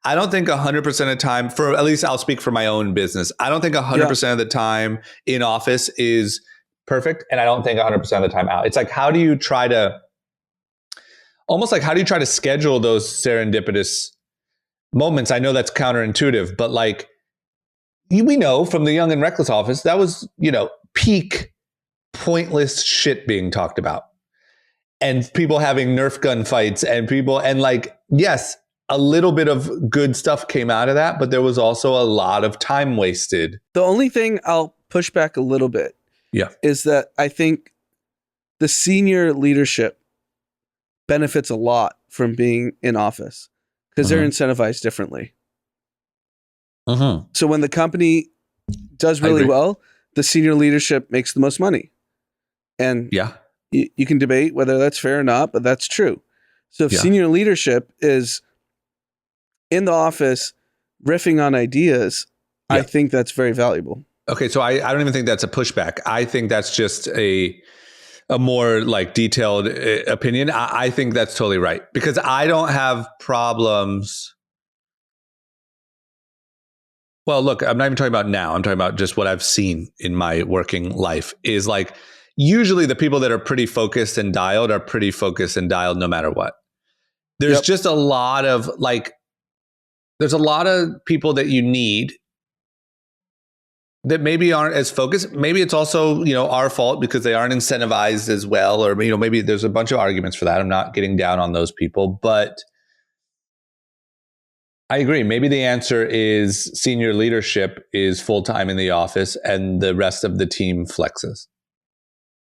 I don't think 100% of the time, for at least I'll speak for my own business, I don't think 100% of the time in office is perfect. And I don't think 100% of the time out. It's like, how do you try to schedule those serendipitous moments? I know that's counterintuitive, but like we know from the Young and Reckless office, that was, peak pointless shit being talked about, and people having Nerf gun fights and like, yes, a little bit of good stuff came out of that, but there was also a lot of time wasted. The only thing I'll push back a little bit is that I think the senior leadership benefits a lot from being in office because they're incentivized differently. So when the company does really well, the senior leadership makes the most money. And you can debate whether that's fair or not, but that's true. So if senior leadership is in the office riffing on ideas, I think that's very valuable. Okay, so I don't even think that's a pushback. I think that's just a more like detailed opinion. I think that's totally right because I don't have problems. Well, look, I'm not even talking about now. I'm talking about just what I've seen in my working life is like usually the people that are pretty focused and dialed are pretty focused and dialed no matter what. There's just a lot of like, there's a lot of people that you need that maybe aren't as focused. Maybe it's also, our fault because they aren't incentivized as well. Or, maybe there's a bunch of arguments for that. I'm not getting down on those people, but I agree. Maybe the answer is senior leadership is full-time in the office and the rest of the team flexes.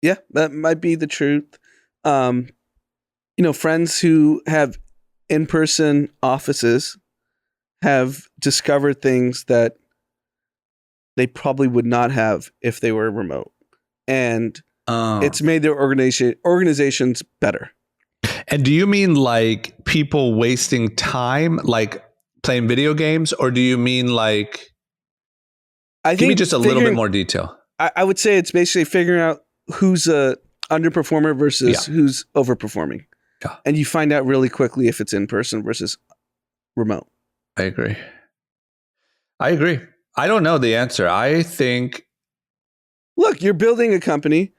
Yeah, that might be the truth. Friends who have in-person offices have discovered things that they probably would not have if they were remote. And it's made their organizations better. And do you mean like people wasting time, like playing video games? Or do you mean like, give me just a little bit more detail. I would say it's basically figuring out who's a underperformer versus who's overperforming. Yeah. And you find out really quickly if it's in person versus remote. I agree. I don't know the answer. I think. Look, you're building a company.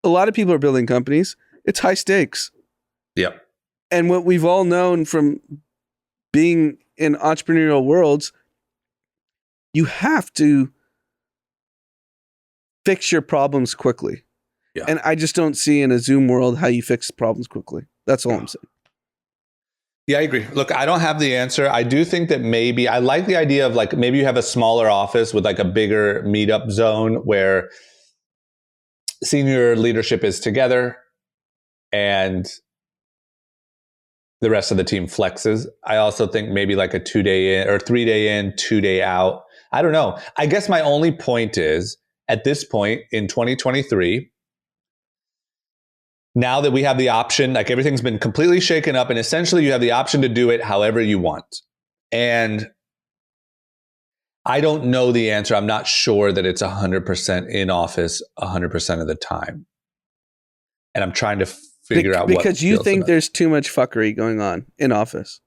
A lot of people are building companies. It's high stakes. Yep. And what we've all known from being in entrepreneurial worlds, you have to fix your problems quickly. Yeah. And I just don't see in a Zoom world how you fix problems quickly. That's all I'm saying. Yeah, I agree. Look, I don't have the answer. I do think that maybe I like the idea of like maybe you have a smaller office with like a bigger meetup zone where senior leadership is together and the rest of the team flexes. I also think maybe like a 2-day in or 3-day in, 2-day out. I don't know. I guess my only point is at this point in 2023, now that we have the option, like everything's been completely shaken up and essentially you have the option to do it however you want. And I don't know the answer. I'm not sure that it's 100% in office 100% of the time. And I'm trying to figure out what. Because you think there's too much fuckery going on in office.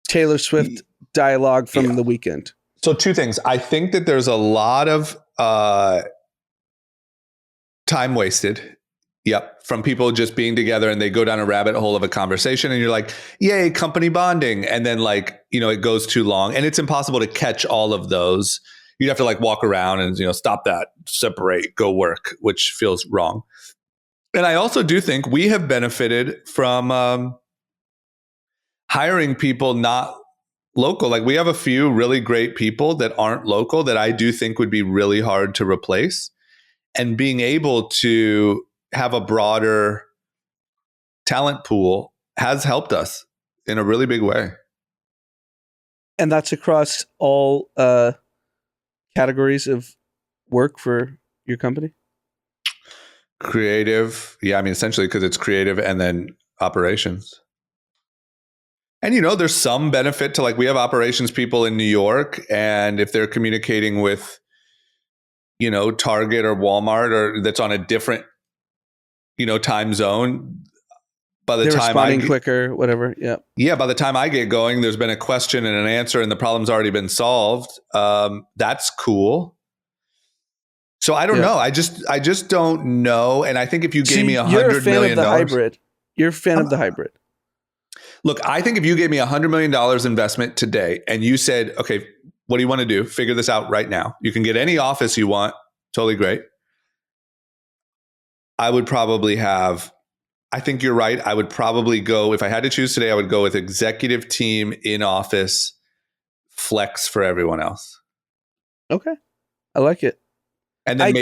Taylor Swift dialogue from the weekend. So 2 things. I think that there's a lot of time wasted. Yep. From people just being together and they go down a rabbit hole of a conversation and you're like, yay, company bonding. And then like, it goes too long and it's impossible to catch all of those. You'd have to like walk around and, stop that, separate, go work, which feels wrong. And I also do think we have benefited from hiring people not local. Like we have a few really great people that aren't local that I do think would be really hard to replace. And being able to have a broader talent pool has helped us in a really big way. And that's across all categories of work for your company? Creative. Yeah, I mean, essentially because it's creative and then operations. And, there's some benefit to like we have operations people in New York and if they're communicating with, Target or Walmart or that's on a different time zone. By the They're time responding quicker, whatever. Yeah. Yeah. By the time I get going, there's been a question and an answer, and the problem's already been solved. That's cool. So I don't know. I just don't know. And I think if you gave me $100 million, you're a fan of the hybrid. Look, I think if you gave me $100 million investment today, and you said, "Okay, what do you want to do? Figure this out right now. You can get any office you want. Totally great." I would probably have, I think you're right. I would probably go, if I had to choose today, I would go with executive team in office, flex for everyone else. Okay. I like it. And then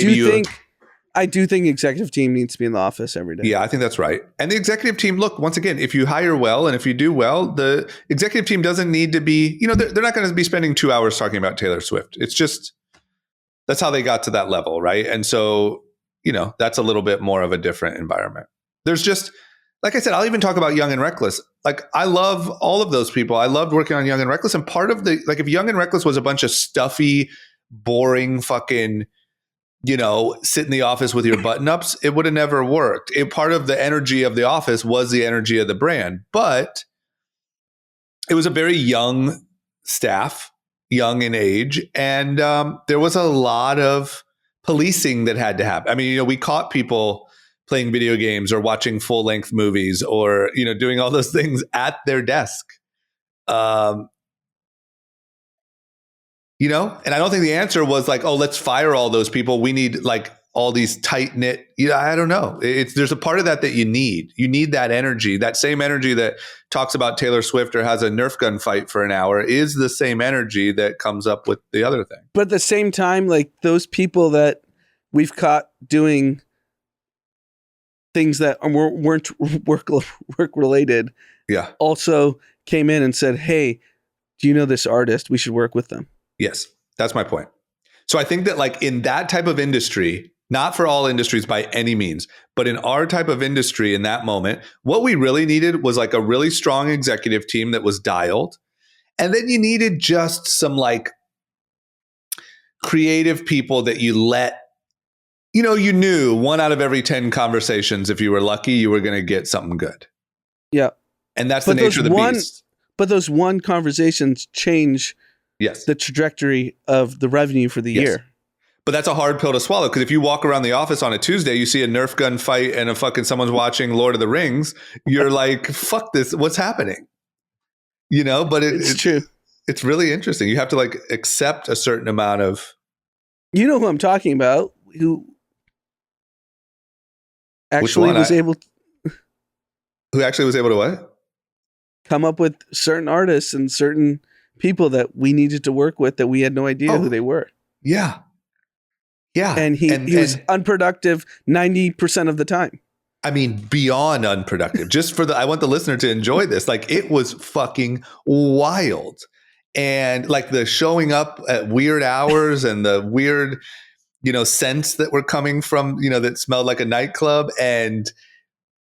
I do think executive team needs to be in the office every day. Yeah, I think that's right. And the executive team, look, once again, if you hire well and if you do well, the executive team doesn't need to be, they're not going to be spending 2 hours talking about Taylor Swift. It's just, that's how they got to that level, right? And so, that's a little bit more of a different environment. There's just, like I said, I'll even talk about Young and Reckless. Like, I love all of those people. I loved working on Young and Reckless. And part of if Young and Reckless was a bunch of stuffy, boring fucking, sit in the office with your button ups, it would have never worked. Part of the energy of the office was the energy of the brand, but it was a very young staff, young in age. And there was a lot of policing that had to happen. I mean, we caught people playing video games or watching full length movies or, doing all those things at their desk. And I don't think the answer was like, oh, let's fire all those people. We need like all these tight knit. I don't know. There's a part of that you need. You need that energy. That same energy that talks about Taylor Swift or has a Nerf gun fight for an hour is the same energy that comes up with the other thing. But at the same time, like those people that we've caught doing things that weren't work related, also came in and said, "Hey, do you know this artist? We should work with them." Yes, that's my point. So I think that like in that type of industry, not for all industries by any means, but in our type of industry in that moment, what we really needed was like a really strong executive team that was dialed. And then you needed just some like creative people that you knew 1 out of every 10 conversations, if you were lucky, you were going to get something good. Yeah. And that's the nature of the beast. But those one conversations change the trajectory of the revenue for the year. But that's a hard pill to swallow, because if you walk around the office on a Tuesday, you see a Nerf gun fight and someone's watching Lord of the Rings, you're like, fuck this, what's happening? But it's true. It's really interesting. You have to like accept a certain amount of... You know who I'm talking about, who actually was able to what? Come up with certain artists and certain people that we needed to work with that we had no idea who they were. Yeah. Yeah. And he was unproductive 90% of the time. I mean, beyond unproductive. Just I want the listener to enjoy this. Like, it was fucking wild. And like the showing up at weird hours and the weird, scents that were coming from, that smelled like a nightclub.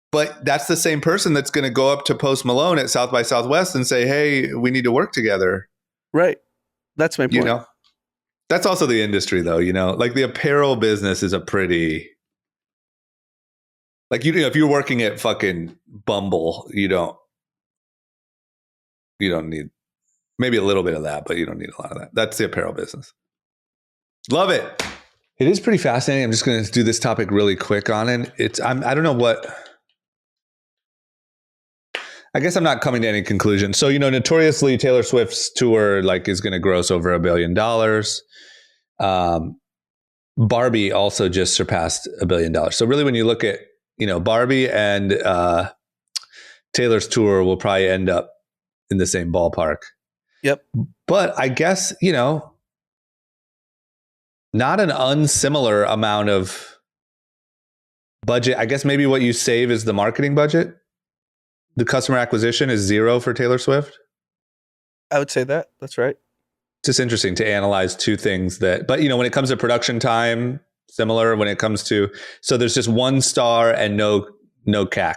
But that's the same person that's going to go up to Post Malone at South by Southwest and say, hey, we need to work together. Right. That's my point. That's also the industry, though. Like the apparel business is a pretty, like, if you're working at fucking Bumble, you don't need maybe a little bit of that, but you don't need a lot of that. That's the apparel business. Love it. It is pretty fascinating. I'm just going to do this topic really quick on it. I don't know what. I guess I'm not coming to any conclusion. So, notoriously, Taylor Swift's tour is going to gross over $1 billion. Barbie also just surpassed $1 billion. So really, when you look at, Barbie and Taylor's tour will probably end up in the same ballpark. Yep. But I guess, not an unsimilar amount of budget. I guess maybe what you save is the marketing budget. The customer acquisition is 0 for Taylor Swift. I would say that. That's right. It's just interesting to analyze two things but when it comes to production time, similar. When it comes to, so there's just 1 star and no CAC.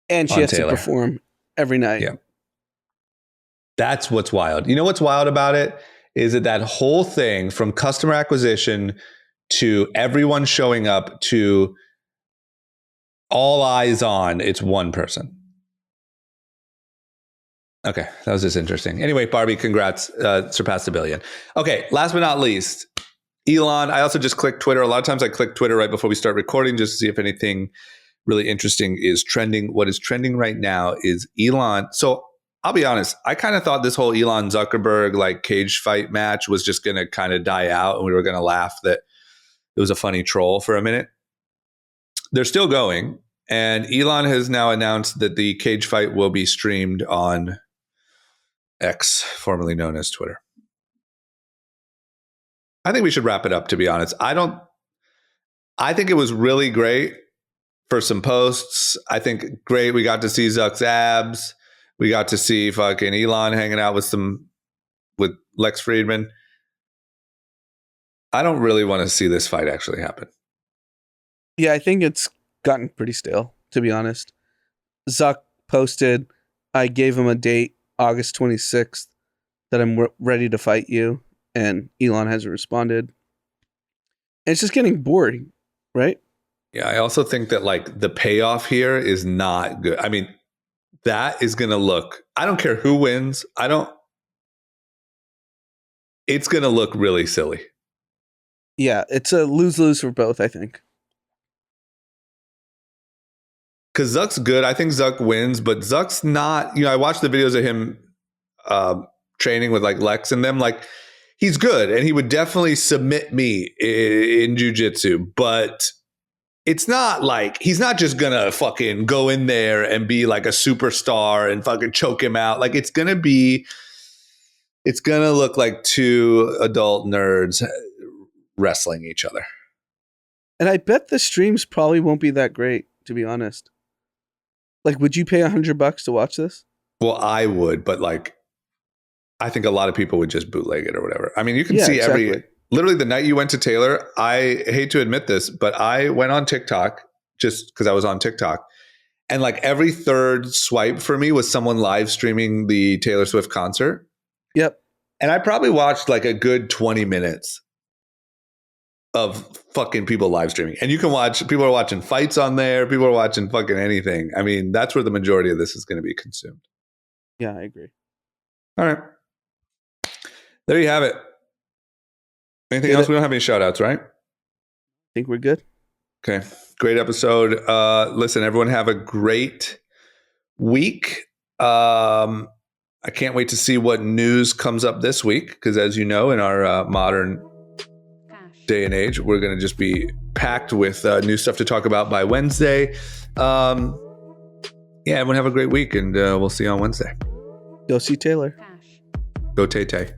And she has to perform every night. Yeah. That's what's wild. You know what's wild about it is that whole thing from customer acquisition to everyone showing up to all eyes on, it's one person. Okay, that was just interesting. Anyway, Barbie, congrats, surpassed $1 billion. Okay, last but not least, Elon. I also just clicked Twitter. A lot of times I click Twitter right before we start recording just to see if anything really interesting is trending. What is trending right now is Elon. So I'll be honest, I kind of thought this whole Elon Zuckerberg cage fight match was just going to kind of die out and we were going to laugh that it was a funny troll for a minute. They're still going. And Elon has now announced that the cage fight will be streamed on X, formerly known as Twitter. I think we should wrap it up, to be honest. I think it was really great for some posts. I think great. We got to see Zuck's abs. We got to see fucking Elon hanging out with Lex Friedman. I don't really want to see this fight actually happen. Yeah, I think it's gotten pretty stale, to be honest. Zuck posted, I gave him a date, August 26th, that I'm ready to fight you. And Elon hasn't responded. And it's just getting boring, right? Yeah, I also think that like the payoff here is not good. I mean, that is going to look, I don't care who wins. It's going to look really silly. Yeah, it's a lose-lose for both, I think. Because Zuck's good. I think Zuck wins, but Zuck's not, I watched the videos of him training with like Lex and them. Like, he's good and he would definitely submit me in jiu-jitsu, but it's not like he's not just gonna fucking go in there and be like a superstar and fucking choke him out. Like, it's gonna look like two adult nerds wrestling each other. And I bet the streams probably won't be that great, to be honest. Like, would you pay $100 to watch this? Well, I would, but like, I think a lot of people would just bootleg it or whatever. I mean, you can see exactly. literally the night you went to Taylor, I hate to admit this, but I went on TikTok just because I was on TikTok. And like every third swipe for me was someone live streaming the Taylor Swift concert. Yep. And I probably watched like a good 20 minutes of fucking people live streaming. And you can watch, people are watching fights on there. People are watching fucking anything. I mean, that's where the majority of this is going to be consumed. Yeah, I agree. All right. There you have it. Anything else? We don't have any shout outs, right? I think we're good. Okay. Great episode. Listen, everyone have a great week. I can't wait to see what news comes up this week because, as you know, in our modern day and age, we're going to just be packed with new stuff to talk about by Wednesday. Yeah, everyone have a great week and we'll see you on Wednesday. Go see Taylor. Go Tay Tay.